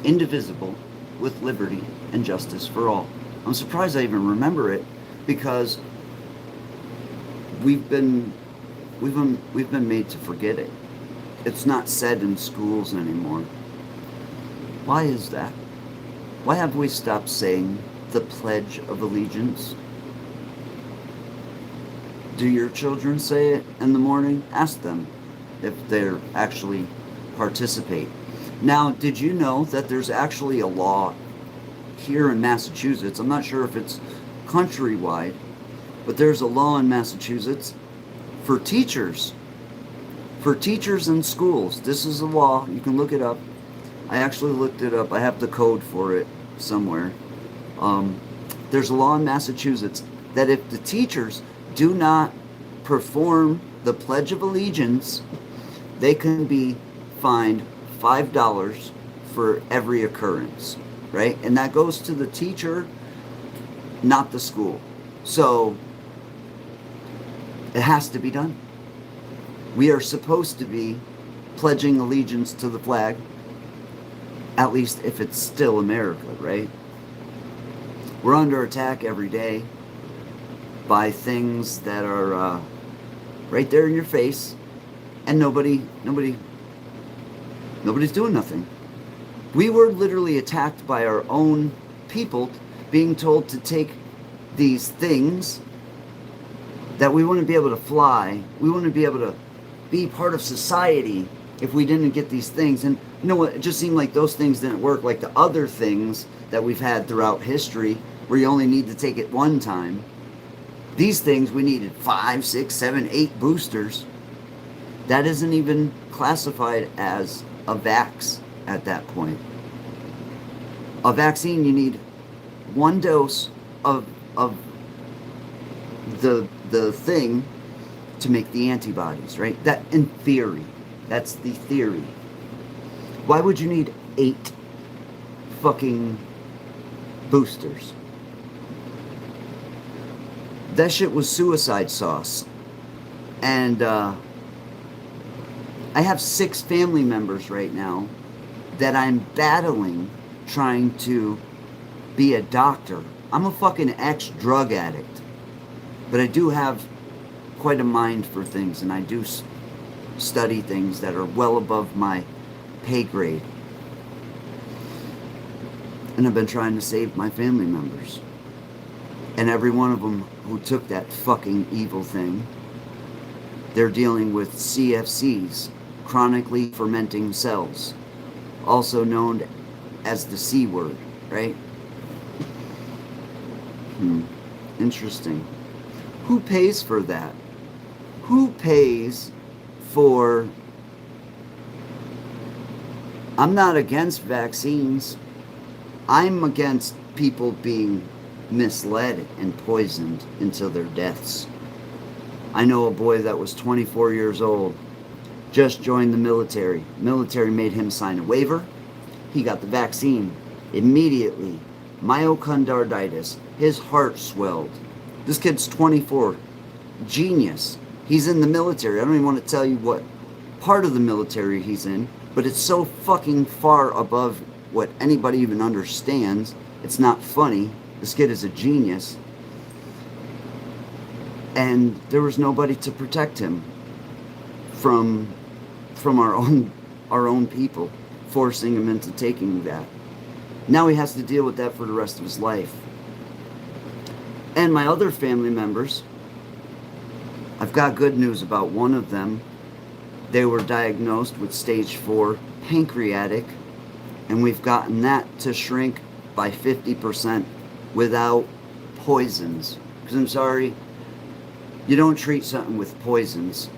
indivisible, with liberty and justice for all. I'm surprised I even remember it because we've been made to forget it. It's not said in schools anymore. Why is that? Why have we stopped saying the Pledge of Allegiance? Do your children say it in the morning? Ask them if they're actually participate. Now, did you know that there's actually a law here in Massachusetts? I'm not sure if it's countrywide, but there's a law in Massachusetts for teachers. For teachers in schools. This is a law. You can look it up. I actually looked it up. I have the code for it somewhere. There's a law in Massachusetts that if the teachers do not perform the Pledge of Allegiance, they can be fined $5 for every occurrence, right? And that goes to the teacher, not the school. So it has to be done. We are supposed to be pledging allegiance to the flag, at least if it's still America, right? We're under attack every day by things that are right there in your face, and nobody's doing nothing. We were literally attacked by our own people, being told to take these things that we wouldn't be able to fly, we wouldn't be able to be part of society if we didn't get these things. And you know what? It just seemed like those things didn't work like the other things that we've had throughout history where you only need to take it one time. These things, we needed 5, 6, 7, 8 boosters. That isn't even classified as a vax at that point. A vaccine, you need one dose of the thing to make the antibodies, right? That in theory. That's the theory. Why would you need 8 fucking boosters? That shit was suicide sauce. And I have 6 family members right now that I'm battling trying to be a doctor. I'm a fucking ex-drug addict. But I do have quite a mind for things, and I do study things that are well above my pay grade. And I've been trying to save my family members. And every one of them who took that fucking evil thing, they're dealing with CFCs, chronically fermenting cells, also known as the C word, right? Interesting. Who pays for that? Who pays for... I'm not against vaccines. I'm against people being misled and poisoned until their deaths. I know a boy that was 24 years old, just joined the military. Military made him sign a waiver. He got the vaccine. Immediately, myocarditis. His heart swelled. This kid's 24. Genius. He's in the military. I don't even want to tell you what part of the military he's in, but it's so fucking far above what anybody even understands. It's not funny. This kid is a genius. And there was nobody to protect him from our own people, forcing him into taking that. Now he has to deal with that for the rest of his life. And my other family members, I've got good news about one of them. They were diagnosed with stage 4 pancreatic, and we've gotten that to shrink by 50% without poisons. Because I'm sorry, you don't treat something with poisons.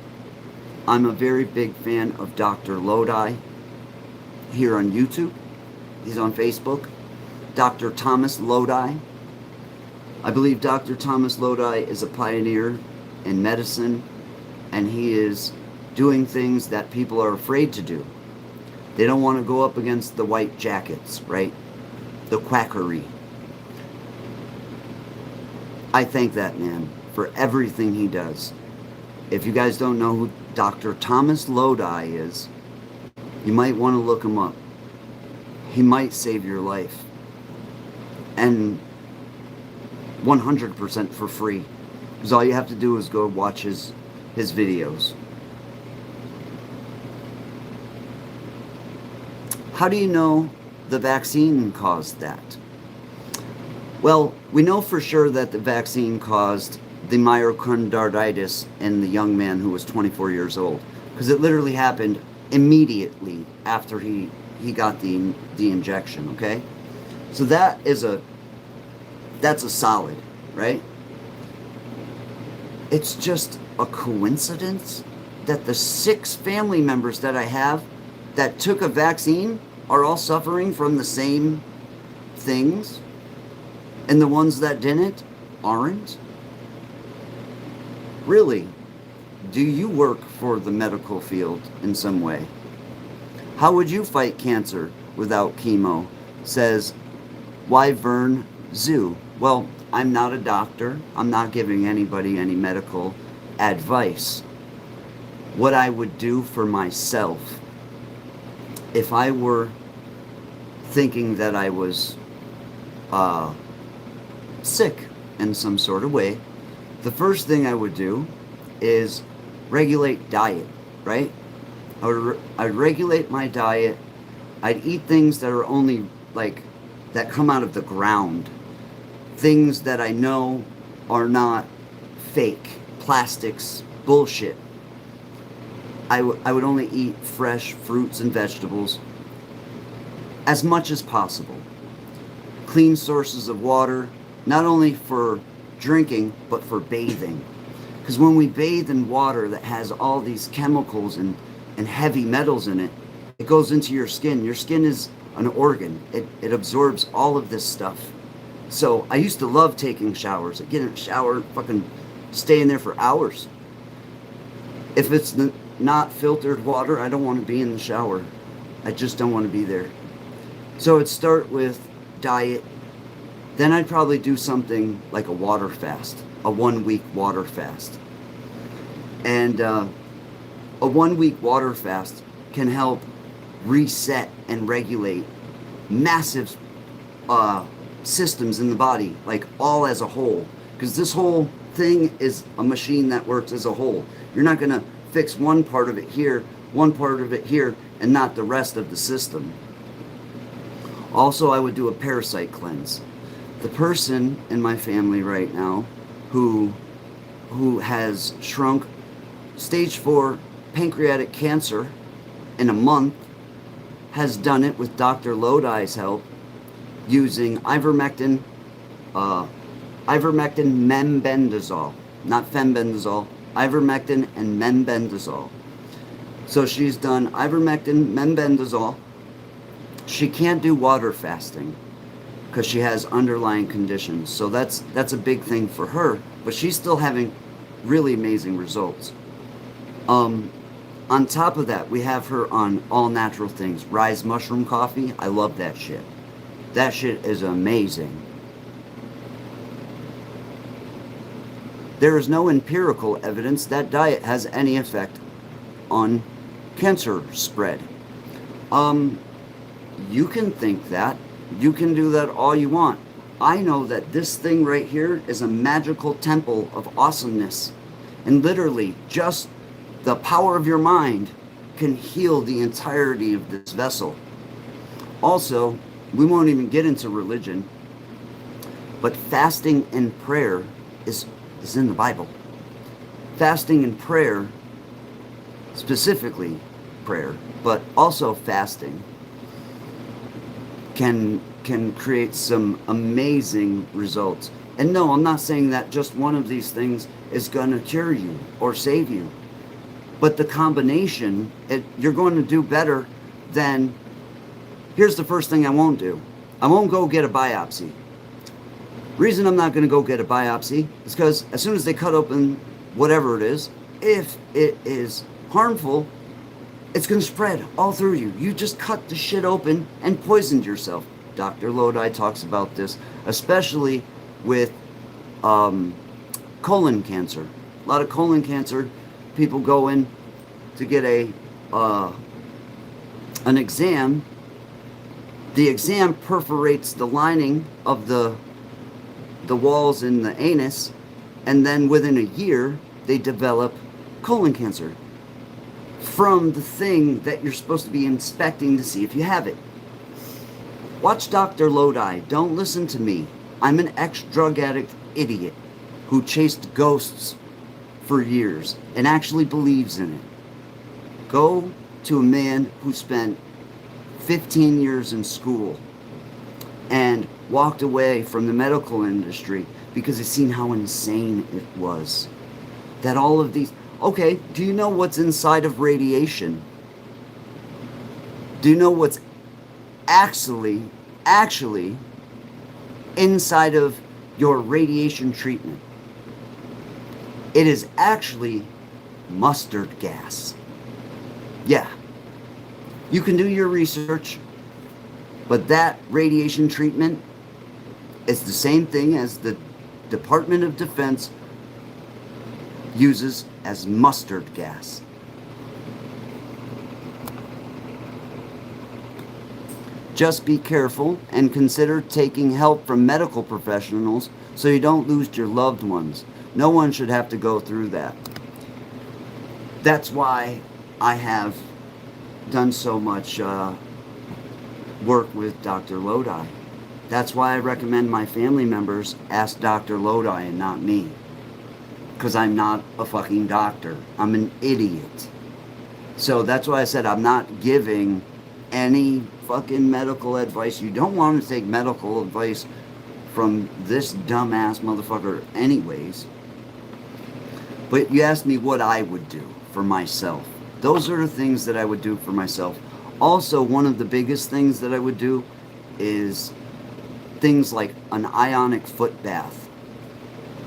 I'm a very big fan of Dr. Lodi here on YouTube. He's on Facebook. Dr. Thomas Lodi. I believe Dr. Thomas Lodi is a pioneer in medicine, and he is doing things that people are afraid to do. They don't want to go up against the white jackets, right? The quackery. I thank that man for everything he does. If you guys don't know who Dr. Thomas Lodi is, you might want to look him up. He might save your life. And 100% for free. Because all you have to do is go watch his videos. How do you know the vaccine caused that? Well, we know for sure that the vaccine caused the myocarditis in the young man who was 24 years old. Because it literally happened immediately after he got the injection, okay? So that's a solid, right? It's just a coincidence that the 6 family members that I have that took a vaccine are all suffering from the same things, and the ones that didn't aren't? Really? Do you work for the medical field in some way? How would you fight cancer without chemo? Says Wyvern Zoo. Well, I'm not a doctor. I'm not giving anybody any medical advice. What I would do for myself, if I were thinking that I was sick in some sort of way, the first thing I would do is regulate diet, right? I'd regulate my diet. I'd eat things that are only that come out of the ground. Things that I know are not fake, plastics, bullshit. I would only eat fresh fruits and vegetables as much as possible. Clean sources of water, not only for drinking, but for bathing. Because when we bathe in water that has all these chemicals and heavy metals in it, it goes into your skin. Your skin is an organ. It absorbs all of this stuff. So I used to love taking showers. I'd get in a shower, fucking stay in there for hours. If it's not filtered water, I don't want to be in the shower. I just don't want to be there. So it'd start with diet. Then I'd probably do something like a water fast, a 1 week water fast. And a 1 week water fast can help reset and regulate massive systems in the body, like all as a whole. Because this whole thing is a machine that works as a whole. You're not going to fix one part of it here, one part of it here, and not the rest of the system. Also, I would do a parasite cleanse. The person in my family right now who has shrunk stage 4 pancreatic cancer in a month has done it with Dr. Lodi's help using ivermectin, membendazole, not fembendazole, ivermectin and membendazole. So she's done ivermectin, membendazole. She can't do water fasting because she has underlying conditions. So that's a big thing for her, but she's still having really amazing results. On top of that, we have her on all natural things. Rise mushroom coffee, I love that shit. That shit is amazing. There is no empirical evidence that diet has any effect on cancer spread. You can think that. You can do that all you want. I know that this thing right here is a magical temple of awesomeness. And literally, just the power of your mind can heal the entirety of this vessel. Also, we won't even get into religion, but fasting and prayer is in the Bible. Fasting and prayer, specifically prayer, but also fasting, can create some amazing results. And no, I'm not saying that just one of these things is going to cure you or save you. But the combination, you're going to do better than... Here's the first thing I won't do. I won't go get a biopsy. Reason I'm not going to go get a biopsy is because as soon as they cut open whatever it is, if it is harmful, it's going to spread all through you. You just cut the shit open and poisoned yourself. Dr. Lodi talks about this, especially with colon cancer. A lot of colon cancer people go in to get an exam. The exam perforates the lining of the walls in the anus, and then within a year they develop colon cancer from the thing that you're supposed to be inspecting to see if you have it. Watch Dr. Lodi. Don't listen to me. I'm an ex-drug addict idiot who chased ghosts for years and actually believes in it. Go to a man who spent 15 years in school and walked away from the medical industry because he's seen how insane it was. That all of these... Okay, do you know what's inside of radiation? Do you know what's actually inside of your radiation treatment? It is actually mustard gas. Yeah. You can do your research, but that radiation treatment is the same thing as the Department of Defense uses as mustard gas. Just be careful and consider taking help from medical professionals so you don't lose your loved ones. No one should have to go through that. That's why I have done so much work with Dr. Lodi. That's why I recommend my family members ask Dr. Lodi and not me. Because I'm not a fucking doctor. I'm an idiot. So that's why I said I'm not giving any fucking medical advice. You don't want to take medical advice from this dumbass motherfucker anyways. But you asked me what I would do for myself. Those are the things that I would do for myself. Also, one of the biggest things that I would do is things like an ionic foot bath.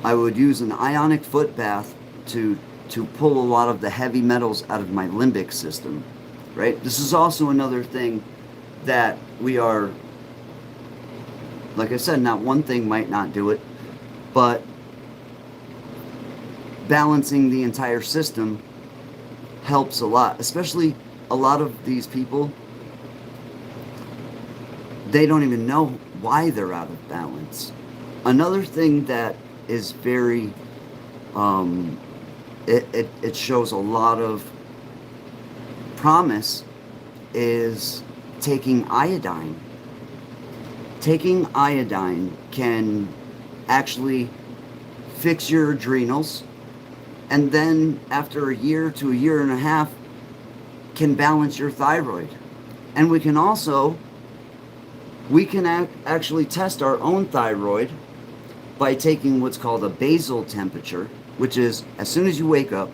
I would use an ionic foot bath to pull a lot of the heavy metals out of my limbic system, right? This is also another thing that we are, like I said, not one thing might not do it, but balancing the entire system helps a lot. Especially a lot of these people, they don't even know why they're out of balance. Another thing that is very it shows a lot of promise is taking iodine. Taking iodine can actually fix your adrenals, and then after a year to a year and a half can balance your thyroid. And we can also actually test our own thyroid by taking what's called a basal temperature, which is as soon as you wake up,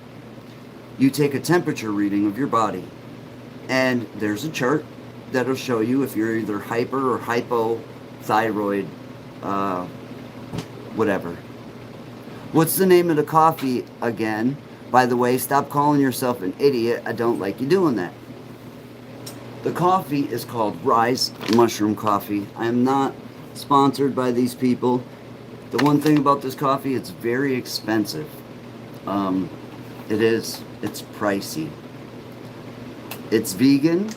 you take a temperature reading of your body, and there's a chart that'll show you if you're either hyper or hypothyroid, whatever. What's the name of the coffee again? By the way, stop calling yourself an idiot. I don't like you doing that. The coffee is called Rise Mushroom Coffee. I am not sponsored by these people. The one thing about this coffee, it's very expensive. It's pricey. It's vegan.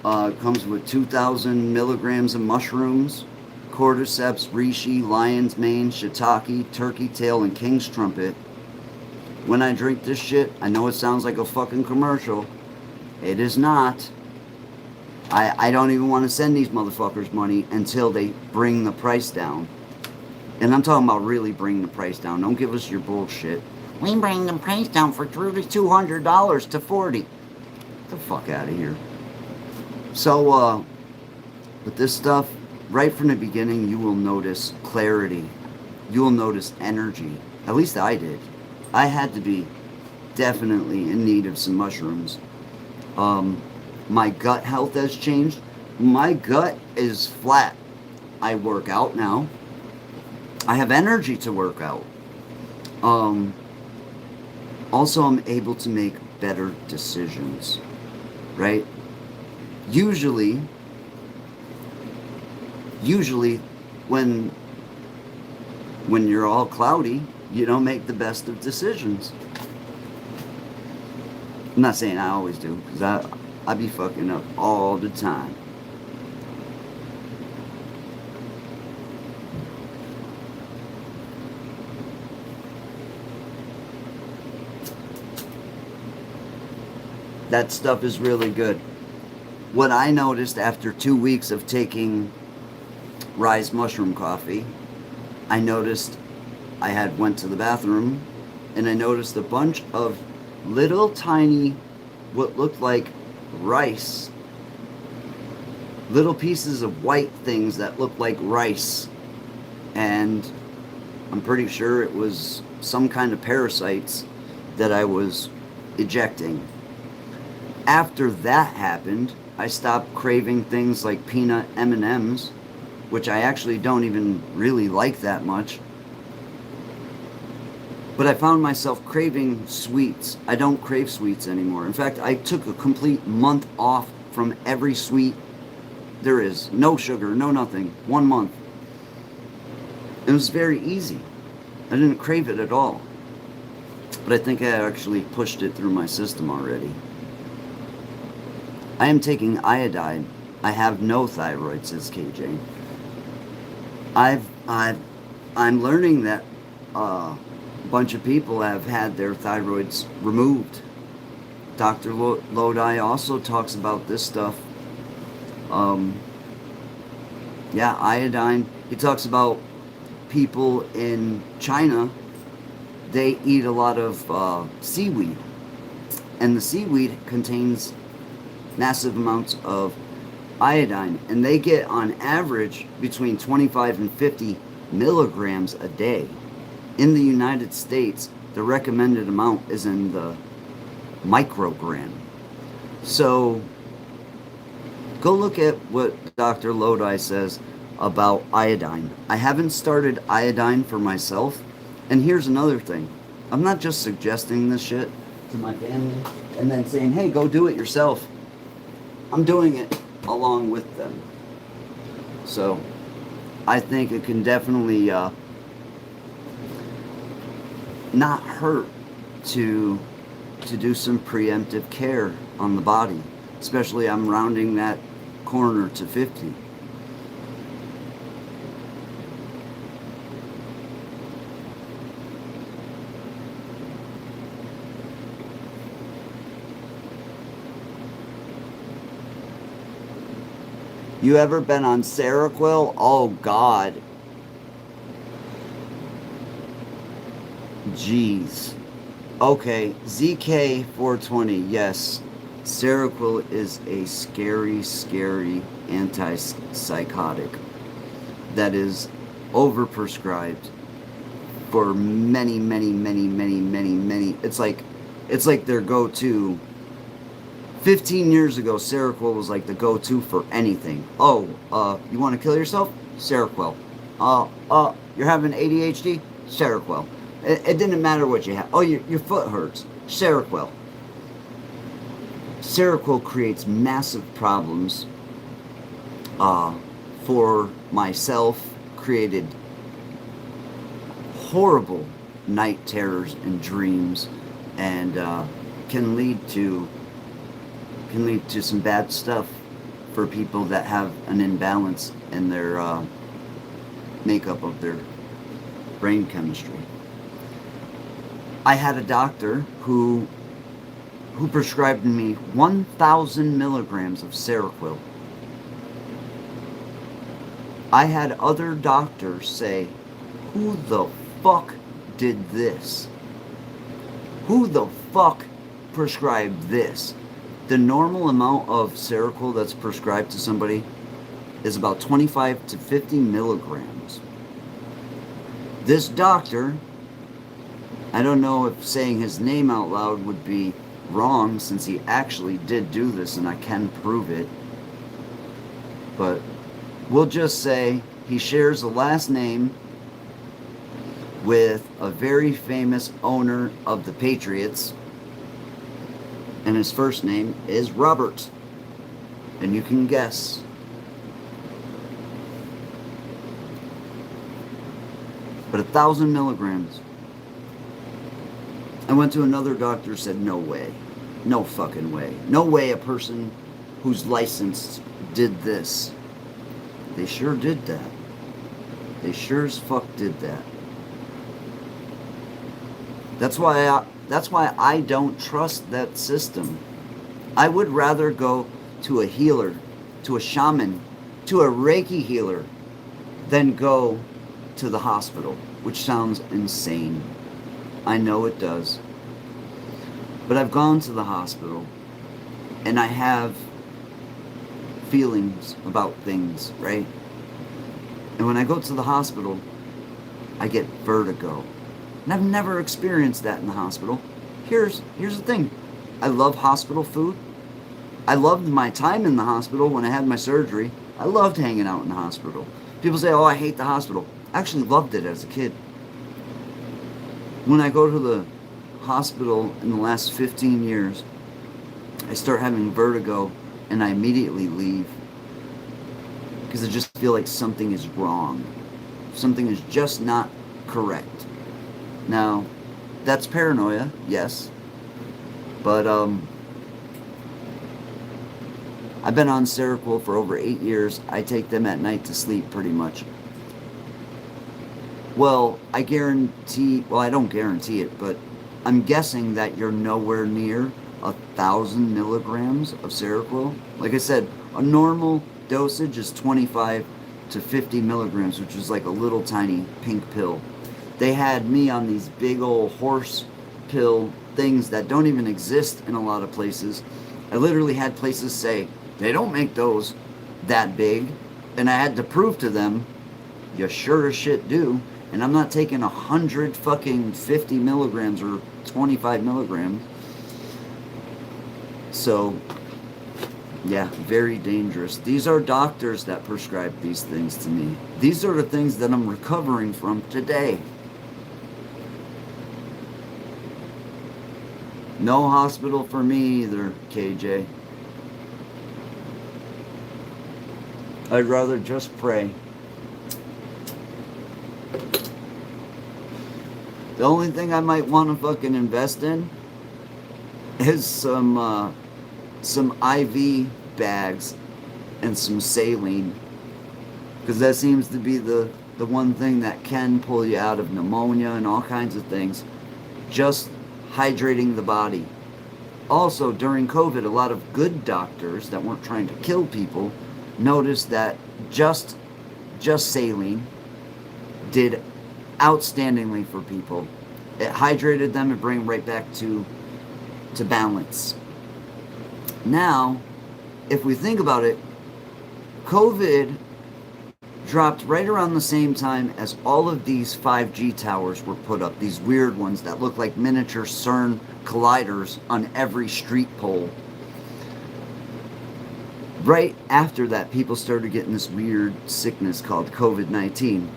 It comes with 2,000 milligrams of mushrooms, cordyceps, reishi, lion's mane, shiitake, turkey tail, and king's trumpet. When I drink this shit, I know it sounds like a fucking commercial. It is not. I don't even want to send these motherfuckers money until they bring the price down. And I'm talking about really bring the price down. Don't give us your bullshit. We bring the price down for truly $200 to $40. Get the fuck out of here. So, with this stuff, right from the beginning, you will notice clarity. You will notice energy. At least I did. I had to be definitely in need of some mushrooms. My gut health has changed. My gut is flat. I work out now. I have energy to work out. Also, I'm able to make better decisions, right? Usually when you're all cloudy, you don't make the best of decisions. I'm not saying I always do, because I be fucking up all the time. That stuff is really good. What I noticed after 2 weeks of taking Rise Mushroom Coffee, I noticed I went to the bathroom, and I noticed a bunch of little tiny, what looked like rice, little pieces of white things that looked like rice, and I'm pretty sure it was some kind of parasites that I was ejecting. After that happened, I stopped craving things like peanut M&Ms, which I actually don't even really like that much. But I found myself craving sweets. I don't crave sweets anymore. In fact, I took a complete month off from every sweet there is. No sugar, no nothing. 1 month. It was very easy. I didn't crave it at all. But I think I actually pushed it through my system already. I am taking iodine. I have no thyroid, says KJ. I'm learning that a bunch of people have had their thyroids removed. Dr. Lodi also talks about this stuff. Yeah, iodine. He talks about people in China, they eat a lot of seaweed. And the seaweed contains massive amounts of iodine, and they get on average between 25 and 50 milligrams a day. In the United States, the recommended amount is in the microgram. So go look at what Dr. Lodi says about iodine. I haven't started iodine for myself. And here's another thing. I'm not just suggesting this shit to my family and then saying, hey, go do it yourself. I'm doing it along with them. So I think it can definitely not hurt to do some preemptive care on the body. Especially I'm rounding that corner to 50. You ever been on Seroquel? Oh God. Jeez. Okay, ZK420, yes. Seroquel is a scary, scary antipsychotic that is overprescribed for many, many, many, many, many, many. It's like their go-to. 15 years ago, Seroquel was like the go-to for anything. Oh, you want to kill yourself? Seroquel. You're having ADHD? Seroquel. It didn't matter what you had. Oh, your foot hurts. Seroquel. Seroquel creates massive problems for myself, created horrible night terrors and dreams, and can lead to some bad stuff for people that have an imbalance in their makeup of their brain chemistry. I had a doctor who prescribed me 1,000 milligrams of Seroquel. I had other doctors say, who the fuck did this? Who the fuck prescribed this? The normal amount of Seroquel that's prescribed to somebody is about 25 to 50 milligrams. This doctor, I don't know if saying his name out loud would be wrong since he actually did do this and I can prove it, but we'll just say he shares a last name with a very famous owner of the Patriots, and his first name is Robert, and you can guess. But 1,000 milligrams. I went to another doctor, said no way. No fucking way. No way a person who's licensed did this. They sure did that. They sure as fuck did that. That's why I don't trust that system. I would rather go to a healer, to a shaman, to a Reiki healer, than go to the hospital, which sounds insane. I know it does. But I've gone to the hospital, and I have feelings about things, right? And when I go to the hospital, I get vertigo. And I've never experienced that in the hospital. Here's the thing. I love hospital food. I loved my time in the hospital when I had my surgery. I loved hanging out in the hospital. People say, oh, I hate the hospital. I actually loved it as a kid. When I go to the hospital in the last 15 years, I start having vertigo and I immediately leave because I just feel like something is wrong. Something is just not correct. Now, that's paranoia, yes, but I've been on Seroquel for over 8 years. I take them at night to sleep pretty much. Well, I don't guarantee it, but I'm guessing that you're nowhere near 1,000 milligrams of Seroquel. Like I said, a normal dosage is 25 to 50 milligrams, which is like a little tiny pink pill. They had me on these big old horse pill things that don't even exist in a lot of places. I literally had places say, they don't make those that big. And I had to prove to them, you sure as shit do. And I'm not taking 100 fucking 50 milligrams or 25 milligrams. So, yeah, very dangerous. These are doctors that prescribe these things to me. These are the things that I'm recovering from today. No hospital for me either, KJ. I'd rather just pray. The only thing I might want to fucking invest in is some IV bags and some saline, because that seems to be the one thing that can pull you out of pneumonia and all kinds of things. Just hydrating the body. Also, during COVID, a lot of good doctors that weren't trying to kill people noticed that just saline did outstandingly for people. It hydrated them and bring them right back to balance. Now, if we think about it, COVID dropped right around the same time as all of these 5G towers were put up, these weird ones that look like miniature CERN colliders on every street pole. Right after that, people started getting this weird sickness called COVID-19.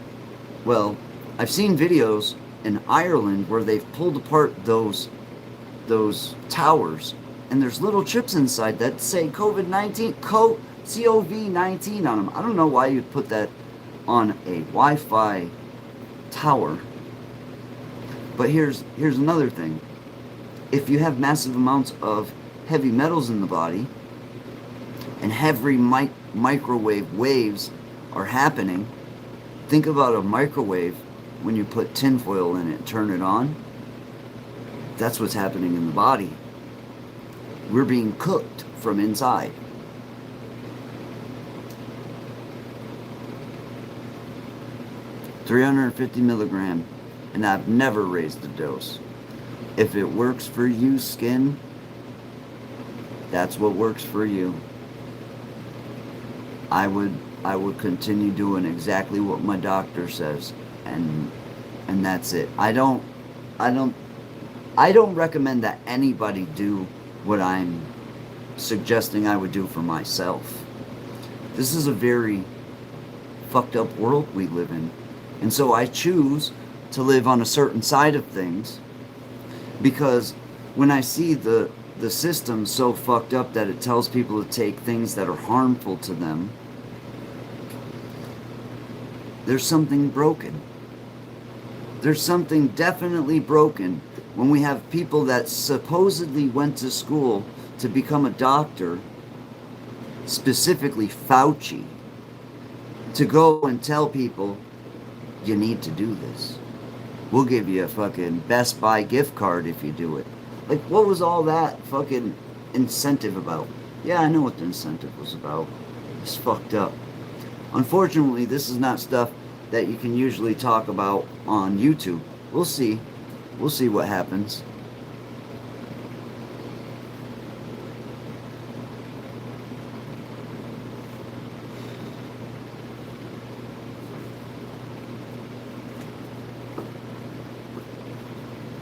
Well, I've seen videos in Ireland where they've pulled apart those towers, and there's little chips inside that say COVID-19, COVID-19 on them. I don't know why you'd put that on a Wi-Fi tower. But here's another thing. If you have massive amounts of heavy metals in the body, and heavy microwave waves are happening, think about a microwave when you put tinfoil in it and turn it on. That's what's happening in the body. We're being cooked from inside. $350 milligram, and I've never raised the dose. If it works for you, skin, that's what works for you. I would continue doing exactly what my doctor says, and that's it. I don't recommend that anybody do what I'm suggesting I would do for myself. This is a very fucked up world we live in. And so I choose to live on a certain side of things, because when I see the system so fucked up that it tells people to take things that are harmful to them, there's something broken. There's something definitely broken when we have people that supposedly went to school to become a doctor, specifically Fauci, to go and tell people, you need to do this. We'll give you a fucking Best Buy gift card if you do it. Like, what was all that fucking incentive about? Yeah, I know what the incentive was about. It's fucked up. Unfortunately, this is not stuff that you can usually talk about on YouTube. We'll see. We'll see what happens.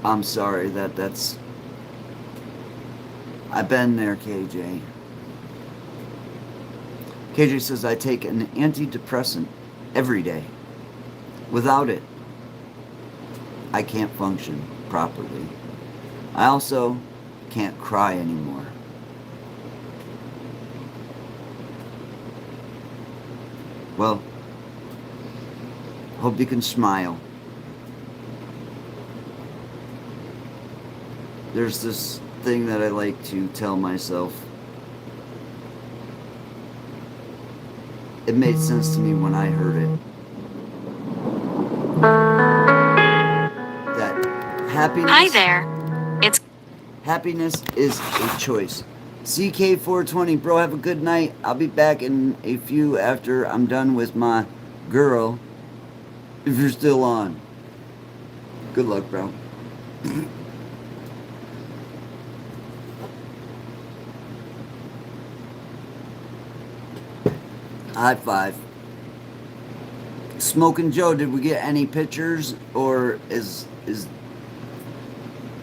I'm sorry, that's... I've been there, KJ. KJ says I take an antidepressant every day. Without it, I can't function properly. I also can't cry anymore. Well, hope you can smile. There's this thing that I like to tell myself. It made sense to me when I heard it. That happiness... Hi there. Happiness is a choice. CK420, bro, have a good night. I'll be back in a few after I'm done with my girl. If you're still on. Good luck, bro. High five. Smoking Joe, did we get any pictures, or is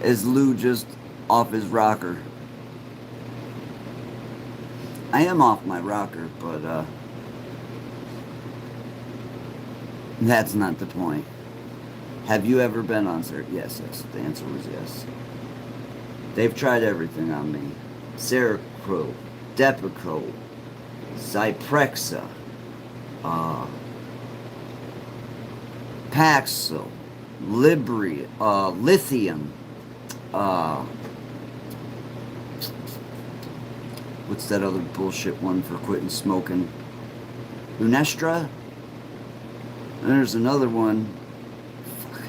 Lou just off his rocker? I am off my rocker, but that's not the point. Have you ever been on Sir? Yes. The answer was yes. They've tried everything on me. Seroquel, Depakote, Zyprexa, Paxil, Libri, Lithium, what's that other bullshit one for quitting smoking? Lunestra? And there's another one. Fuck.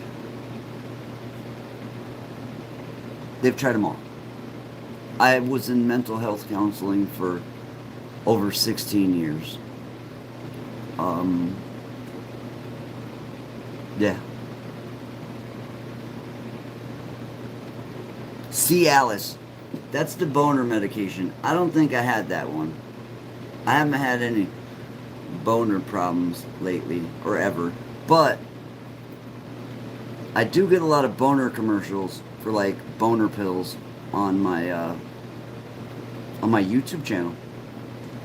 They've tried them all. I was in mental health counseling for over 16 years. Yeah. Cialis. That's the boner medication. I don't think I had that one. I haven't had any boner problems lately or ever. But I do get a lot of boner commercials for like boner pills on my YouTube channel.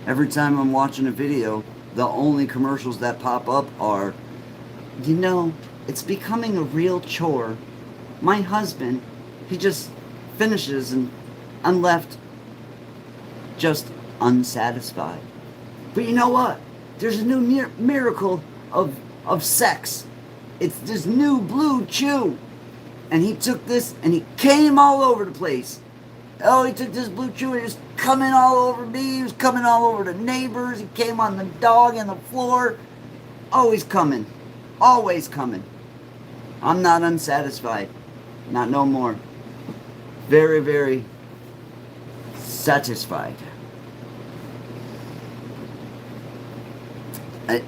Every time I'm watching a video, the only commercials that pop up are, you know, it's becoming a real chore. My husband, he just finishes and I'm left just unsatisfied. But you know what? There's a new miracle of sex. It's this new blue chew. And he took this and he came all over the place. Oh, he took this blue chew and he was coming all over me. He was coming all over the neighbors. He came on the dog and the floor. Always coming. Always coming. I'm not unsatisfied. Not no more. Very, very satisfied.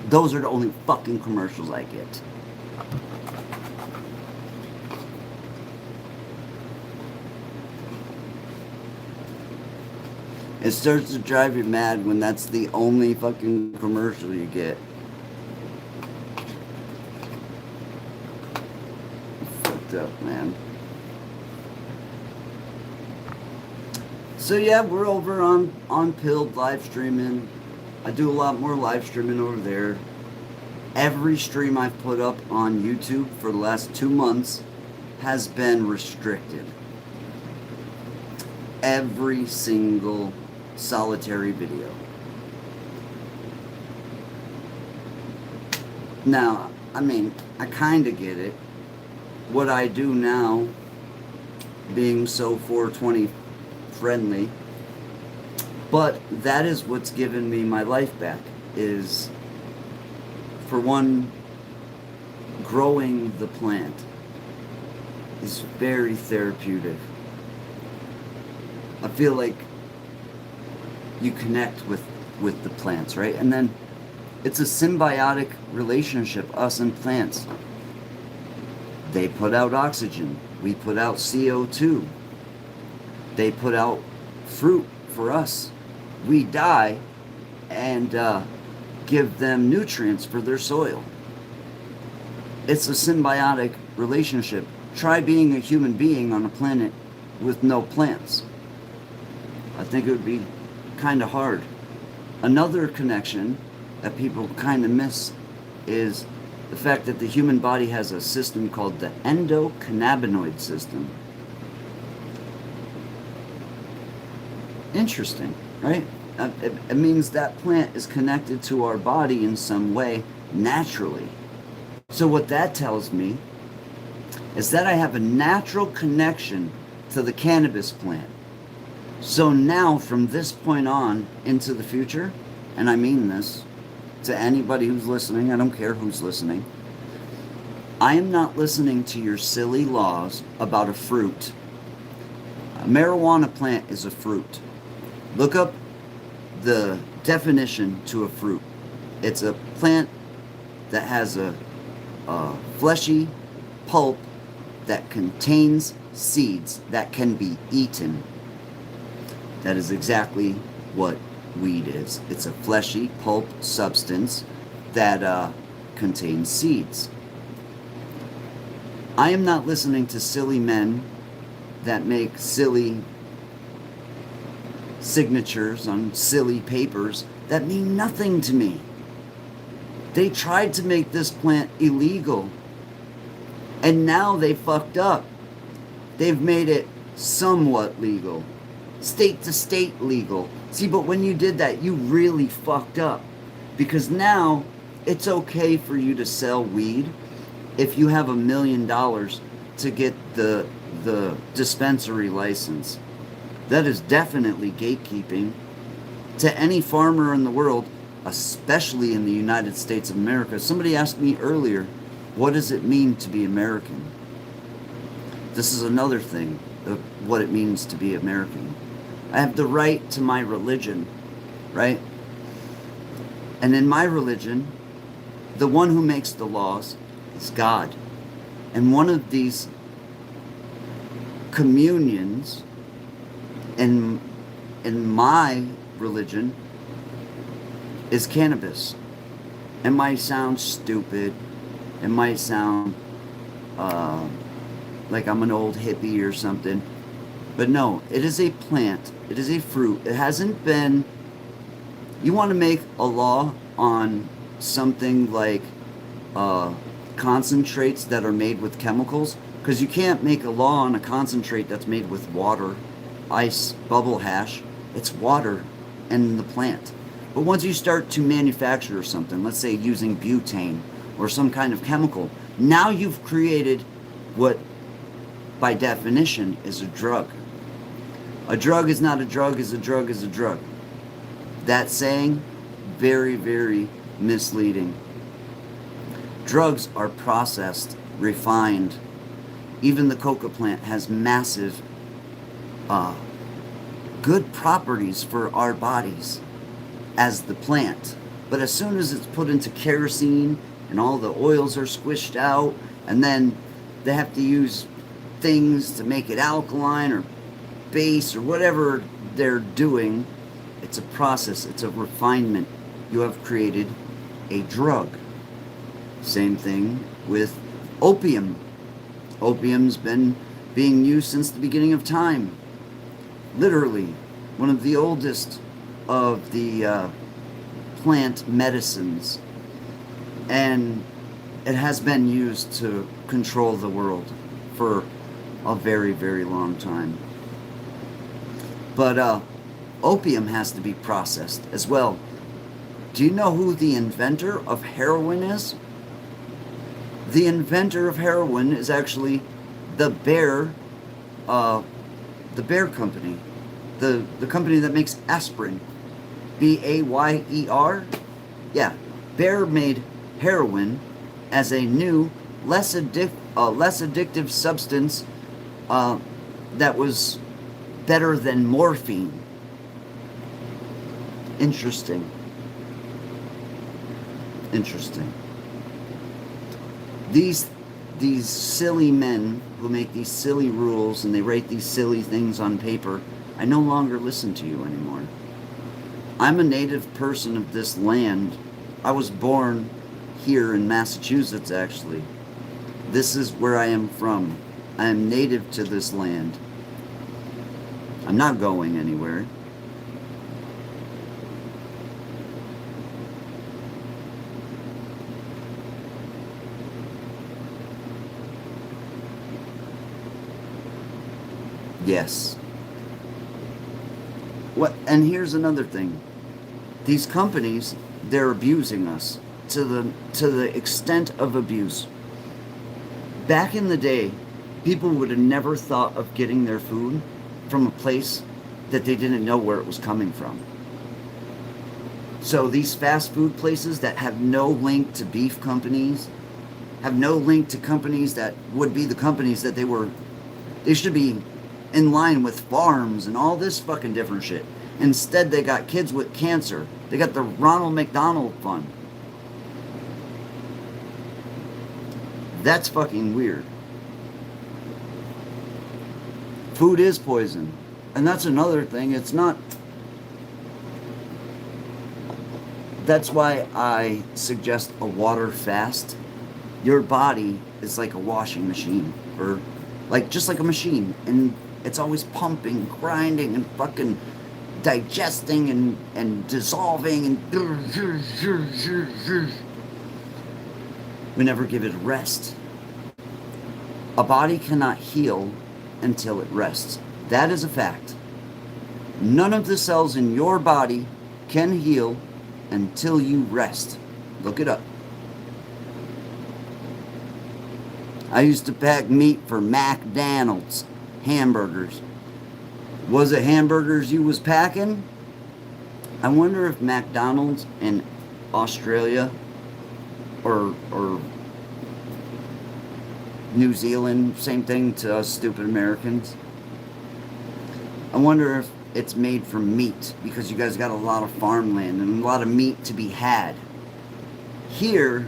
Those are the only fucking commercials I get. It starts to drive you mad when that's the only fucking commercial you get. Fucked up, man. So yeah, we're over on Pilled live streaming. I do a lot more live streaming over there. Every stream I've put up on YouTube for the last 2 months has been restricted. Every single solitary video. Now, I mean, I kind of get it. What I do now, being so 420 friendly, but that is what's given me my life back, is, for one, growing the plant is very therapeutic. I feel like you connect with the plants, right? And then it's a symbiotic relationship, us and plants. They put out oxygen. We put out CO2. They put out fruit for us. We die and give them nutrients for their soil. It's a symbiotic relationship. Try being a human being on a planet with no plants. I think it would be kind of hard. Another connection that people kind of miss is the fact that the human body has a system called the endocannabinoid system. Interesting, right? It means that plant is connected to our body in some way naturally. So what that tells me is that I have a natural connection to the cannabis plant. So now, from this point on into the future, and I mean this to anybody who's listening, I don't care who's listening, I am not listening to your silly laws about a fruit. A marijuana plant is a fruit. Look up the definition to a fruit. It's a plant that has a fleshy pulp that contains seeds that can be eaten. That is exactly what weed is. It's a fleshy pulp substance that contains seeds. I am not listening to silly men that make silly signatures on silly papers that mean nothing to me. They tried to make this plant illegal, and now they fucked up. They've made it somewhat legal, state to state legal. See, but when you did that, you really fucked up, because now it's okay for you to sell weed if you have $1 million to get the dispensary license. That is definitely gatekeeping. To any farmer in the world, especially in the United States of America. Somebody asked me earlier, what does it mean to be American? This is another thing of what it means to be American. I have the right to my religion, right? And in my religion, the one who makes the laws is God. And one of these communions in my religion is cannabis. It might sound stupid. It might sound like I'm an old hippie or something. But no, it is a plant. It is a fruit. It hasn't been... You want to make a law on something like concentrates that are made with chemicals? Because you can't make a law on a concentrate that's made with water, ice, bubble hash. It's water and the plant. But once you start to manufacture something, let's say using butane or some kind of chemical, now you've created what, by definition, is a drug. A drug is not a drug, is a drug is a drug. That saying, very, very misleading. Drugs are processed, refined. Even the coca plant has massive, good properties for our bodies as the plant. But as soon as it's put into kerosene and all the oils are squished out, and then they have to use things to make it alkaline or base or whatever they're doing, it's a process, it's a refinement. You have created a drug. Same thing with opium. Opium's been being used since the beginning of time. Literally, one of the oldest of the plant medicines, and it has been used to control the world for a very, very long time. But opium has to be processed as well. Do you know who the inventor of heroin is? The inventor of heroin is actually the Bayer company, the company that makes aspirin. Bayer. Yeah, Bayer made heroin as a new, less addictive substance that was better than morphine. Interesting. These silly men who make these silly rules and they write these silly things on paper, I no longer listen to you anymore. I'm a native person of this land. I was born here in Massachusetts, actually. This is where I am from. I am native to this land. I'm not going anywhere. Yes. What? And here's another thing. These companies, they're abusing us to the extent of abuse. Back in the day, people would have never thought of getting their food from a place that they didn't know where it was coming from. So these fast food places that have no link to beef companies, have no link to companies that would be the companies that they should be in line with farms and all this fucking different shit. Instead, they got kids with cancer. They got the Ronald McDonald Fund. That's fucking weird. Food is poison. And that's another thing. It's not That's why I suggest a water fast. Your body is like a washing machine, or like just like a machine, and it's always pumping, grinding, and fucking digesting and dissolving, and we never give it a rest. A body cannot heal until it rests. That is a fact. None of the cells in your body can heal until you rest. Look it up. I used to pack meat for McDonald's hamburgers. Was it hamburgers you was packing? I wonder if McDonald's in Australia or New Zealand, same thing to us stupid Americans. I wonder if it's made from meat, because you guys got a lot of farmland and a lot of meat to be had. Here,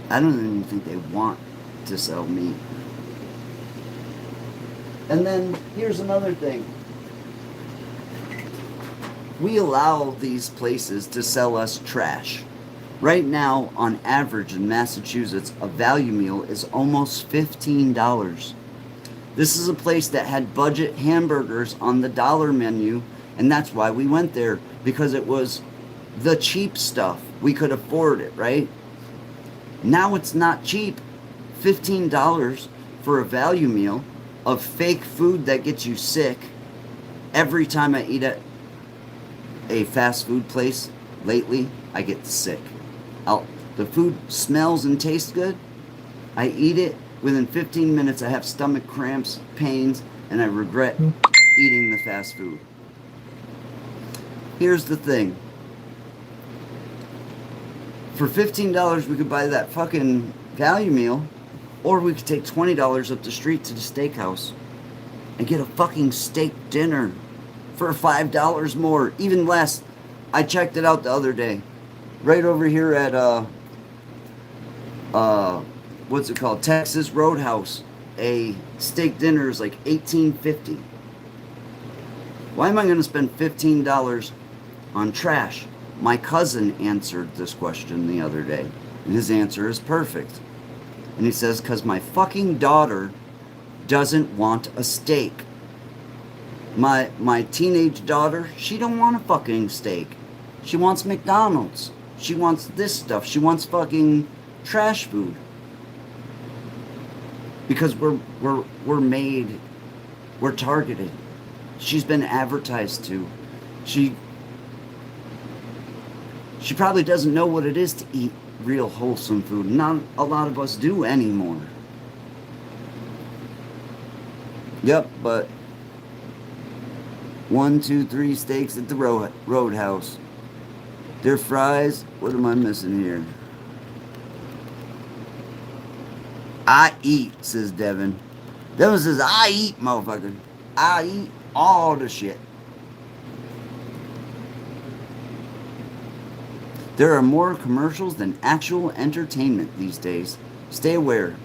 I don't even think they want to sell meat. And then here's another thing. We allow these places to sell us trash. Right now, on average in Massachusetts, a value meal is almost $15. This is a place that had budget hamburgers on the dollar menu, and that's why we went there, because it was the cheap stuff. We could afford it, right? Now it's not cheap. $15 for a value meal of fake food that gets you sick. Every time I eat at a fast food place lately, I get sick. The food smells and tastes good. I eat it. Within 15 minutes, I have stomach cramps, pains, and I regret eating the fast food. Here's the thing. For $15, we could buy that fucking value meal, or we could take $20 up the street to the steakhouse and get a fucking steak dinner for $5 more, even less. I checked it out the other day. Right over here at what's it called? Texas Roadhouse. A steak dinner is like $18.50. Why am I going to spend $15 on trash? My cousin answered this question the other day, and his answer is perfect. And he says, because my fucking daughter doesn't want a steak. My teenage daughter, she don't want a fucking steak. She wants McDonald's. She wants this stuff. She wants fucking trash food. Because we're made, we're targeted. She's been advertised to. She probably doesn't know what it is to eat real wholesome food. Not a lot of us do anymore. Yep, but 1, 2, 3 steaks at the Roadhouse. Their fries, what am I missing here? I eat, says Devin. Devin says, I eat, motherfucker. I eat all the shit. There are more commercials than actual entertainment these days. Stay aware.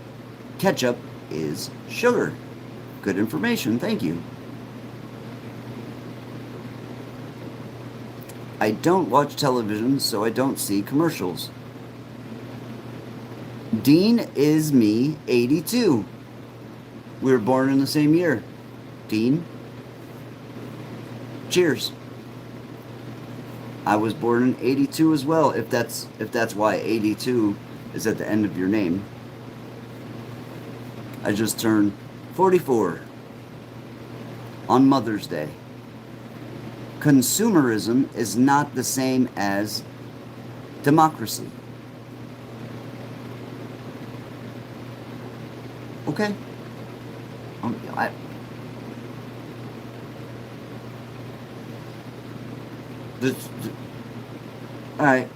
Ketchup is sugar. Good information, thank you. I don't watch television, so I don't see commercials. Dean is me, 82. We were born in the same year. Dean. Cheers. I was born in 82 as well, if that's why 82 is at the end of your name. I just turned 44 on Mother's Day. Consumerism is not the same as democracy. Okay. Alright.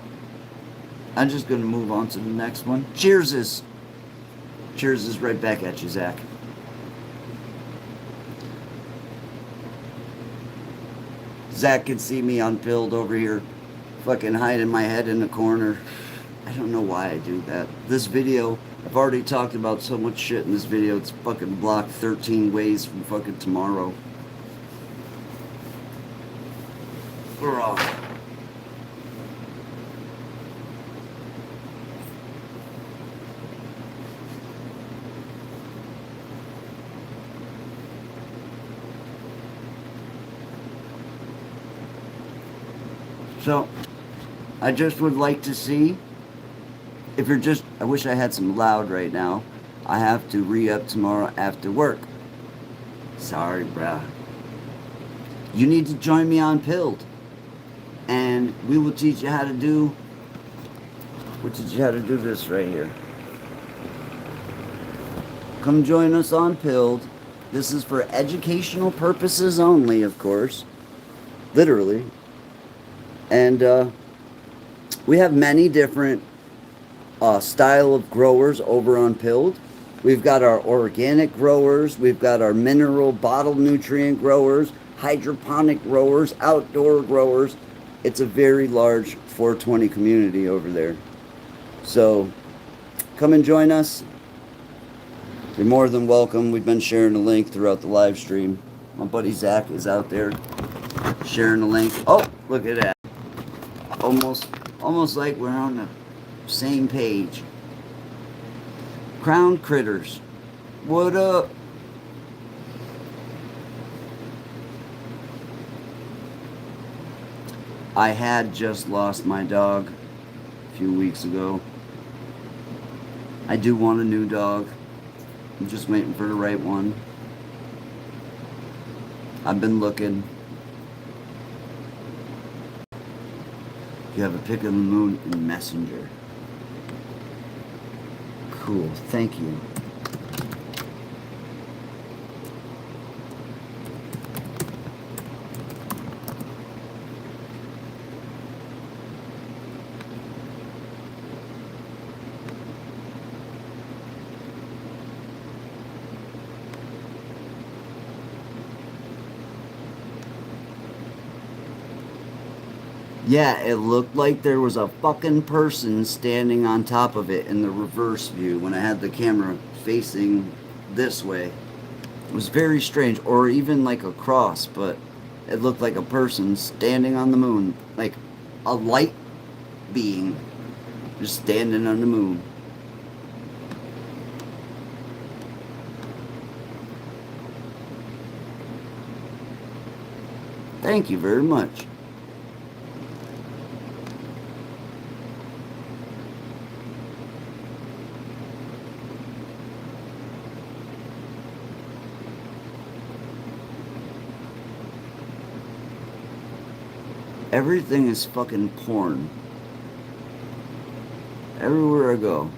I'm just going to move on to the next one. Cheers is right back at you, Zach. Zach can see me unpilled over here, fucking hiding my head in the corner. I don't know why I do that. This video, I've already talked about so much shit in this video. It's fucking blocked 13 ways from fucking tomorrow. So, I just would like to see if you're just, I wish I had some loud right now. I have to re-up tomorrow after work. Sorry, bruh. You need to join me on Pilled. And we will teach you how to do, we'll teach you how to do this right here. Come join us on Pilled. This is for educational purposes only, of course. Literally. And we have many different style of growers over on Pilled. We've got our organic growers, we've got our mineral bottled nutrient growers, hydroponic growers, outdoor growers. It's a very large 420 community over there. So come and join us. You're more than welcome. We've been sharing the link throughout the live stream. My buddy Zach is out there sharing the link. Oh, look at that. Almost like we're on the same page. Crown Critters. What up? I had just lost my dog a few weeks ago. I do want a new dog. I'm just waiting for the right one. I've been looking. You have a pic of the moon in Messenger. Cool, thank you. Yeah, it looked like there was a fucking person standing on top of it in the reverse view when I had the camera facing this way. It was very strange, or even like a cross, but it looked like a person standing on the moon, like a light being just standing on the moon. Thank you very much. Everything is fucking porn. Everywhere I go.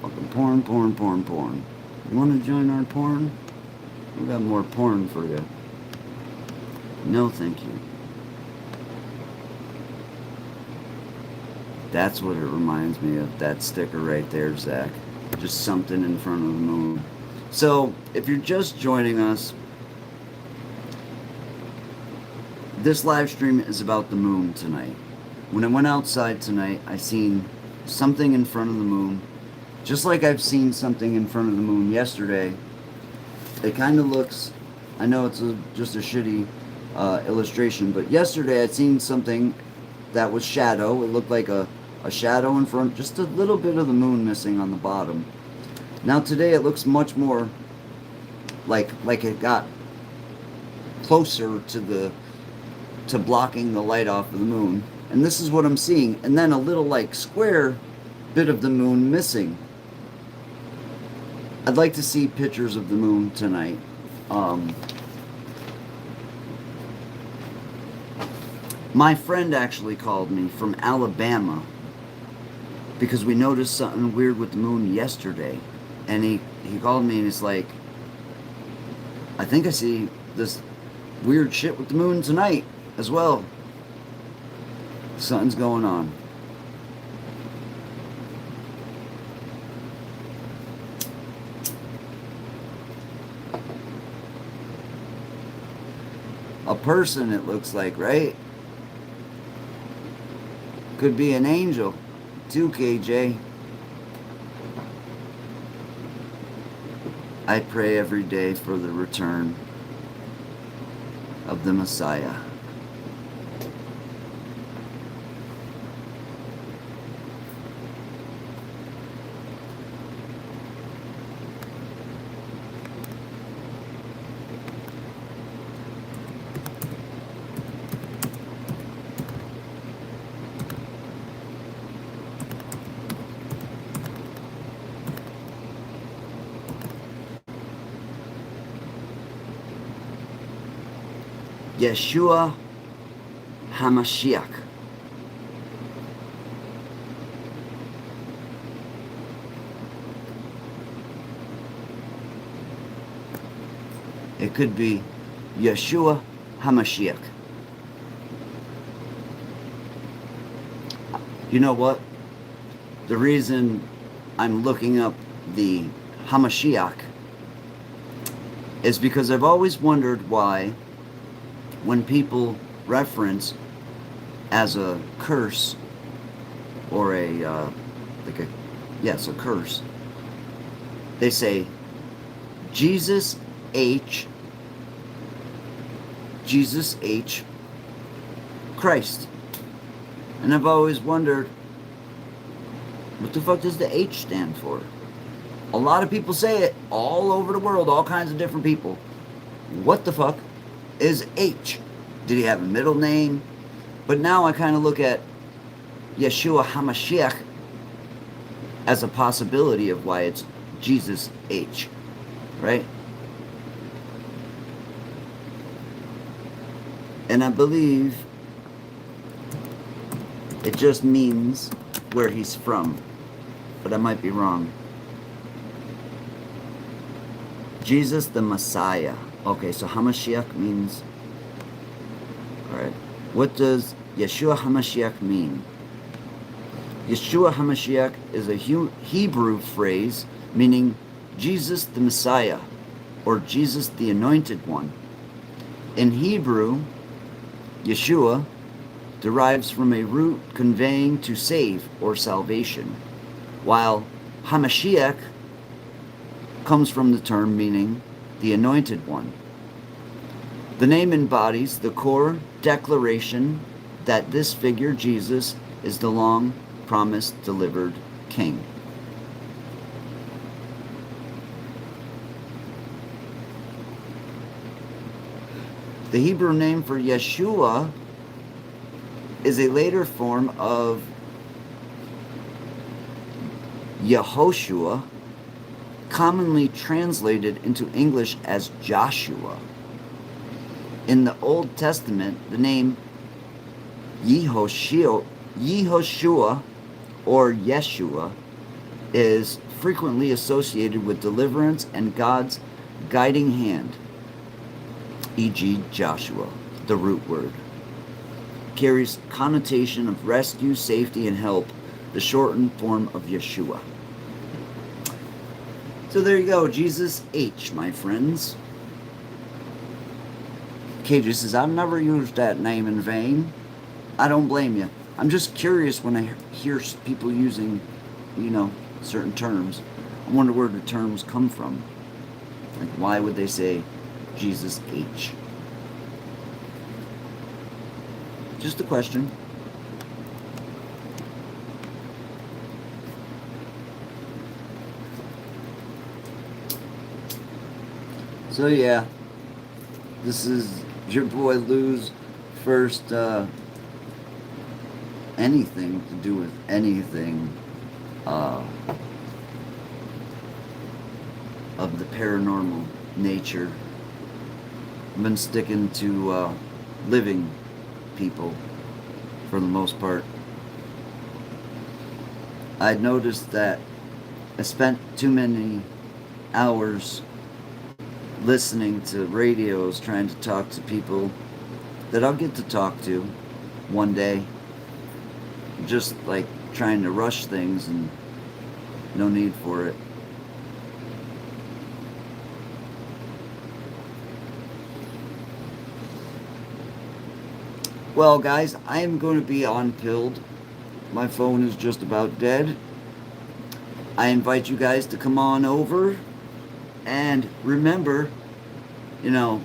Fucking porn, porn, porn, porn. You want to join our porn? We got more porn for you. No, thank you. That's what it reminds me of. That sticker right there, Zach. Just something in front of the moon. So, if you're just joining us, this live stream is about the moon tonight. When I went outside tonight, I seen something in front of the moon. Just like I've seen something in front of the moon yesterday. It kind of looks, I know it's just a shitty illustration, but yesterday I'd seen something that was shadow. It looked like a shadow in front, just a little bit of the moon missing on the bottom. Now today it looks much more like it got closer to blocking the light off of the moon. And this is what I'm seeing. And then a little like square bit of the moon missing. I'd like to see pictures of the moon tonight. My friend actually called me from Alabama because we noticed something weird with the moon yesterday. And he called me and he's like, I think I see this weird shit with the moon tonight as well. Something's going on. A person, it looks like, right? Could be an angel. 2KJ. I pray every day for the return of the Messiah. Yeshua HaMashiach. It could be Yeshua HaMashiach. You know what? The reason I'm looking up the HaMashiach is because I've always wondered why when people reference as a curse or a curse, they say Jesus H Christ. And I've always wondered, what the fuck does the H stand for? A lot of people say it all over the world, all kinds of different people. What the fuck is H? Did he have a middle name? But now I kind of look at Yeshua HaMashiach as a possibility of why it's Jesus H, right? And I believe it just means where he's from, but I might be wrong. Jesus the Messiah. Okay, so HaMashiach means... Alright, what does Yeshua HaMashiach mean? Yeshua HaMashiach is a Hebrew phrase meaning Jesus the Messiah, or Jesus the Anointed One. In Hebrew, Yeshua derives from a root conveying to save or salvation, while HaMashiach comes from the term meaning the Anointed One. The name embodies the core declaration that this figure, Jesus, is the long-promised delivered King. The Hebrew name for Yeshua is a later form of Yehoshua, commonly translated into English as Joshua. In the Old Testament, the name Yehoshua or Yeshua is frequently associated with deliverance and God's guiding hand, e.g. Joshua, the root word. Carries connotation of rescue, safety, and help, the shortened form of Yeshua. So there you go, Jesus H, my friends. KJ says, I've never used that name in vain. I don't blame you. I'm just curious when I hear people using, certain terms. I wonder where the terms come from. Like, why would they say Jesus H? Just a question. So yeah, this is your boy Lou's first anything to do with anything of the paranormal nature. I've been sticking to living people for the most part. I noticed that I spent too many hours listening to radios trying to talk to people that I'll get to talk to one day. Just like trying to rush things and no need for it. Well, guys, I am going to be unpilled. My phone is just about dead. I invite you guys to come on over. And remember, we're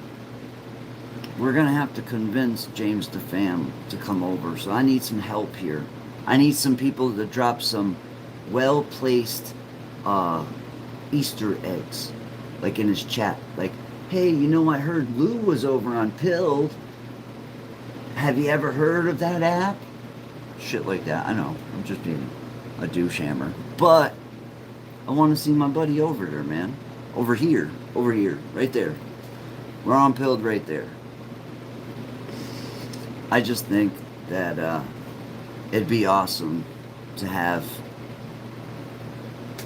going to have to convince James DeFam to come over. So I need some help here. I need some people to drop some well-placed Easter eggs, like in his chat. Like, hey, I heard Lou was over on Pilled. Have you ever heard of that app? Shit like that. I know, I'm just being a douche-hammer. But I want to see my buddy over there, man. Over here, right there. We're on Pilled right there. I just think that it'd be awesome to have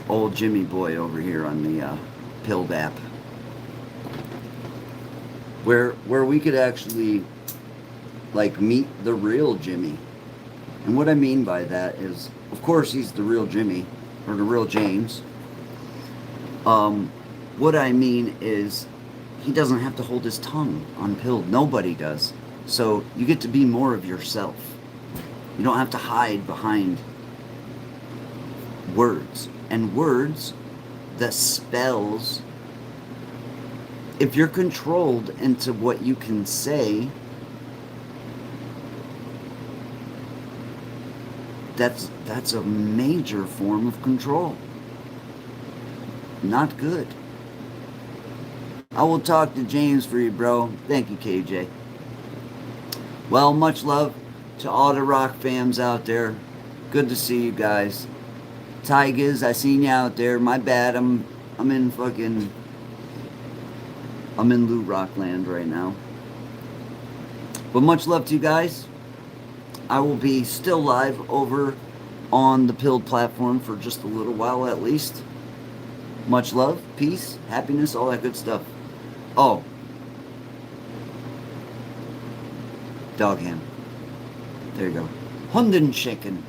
old Jimmy Boy over here on the Pilled app, where we could actually like meet the real Jimmy. And what I mean by that is, of course, he's the real Jimmy or the real James. What I mean is, he doesn't have to hold his tongue on Pilled. Nobody does. So you get to be more of yourself. You don't have to hide behind words. And words, the spells, if you're controlled into what you can say, that's a major form of control. Not good. I will talk to James for you, bro. Thank you, KJ. Well, much love to all the rock fams out there. Good to see you guys. Tigers, I seen you out there. My bad. I'm in Loot Rock land right now. But much love to you guys. I will be still live over on the Pilled platform for just a little while at least. Much love, peace, happiness, all that good stuff. Oh. Dog ham. There you go. Hunden chicken.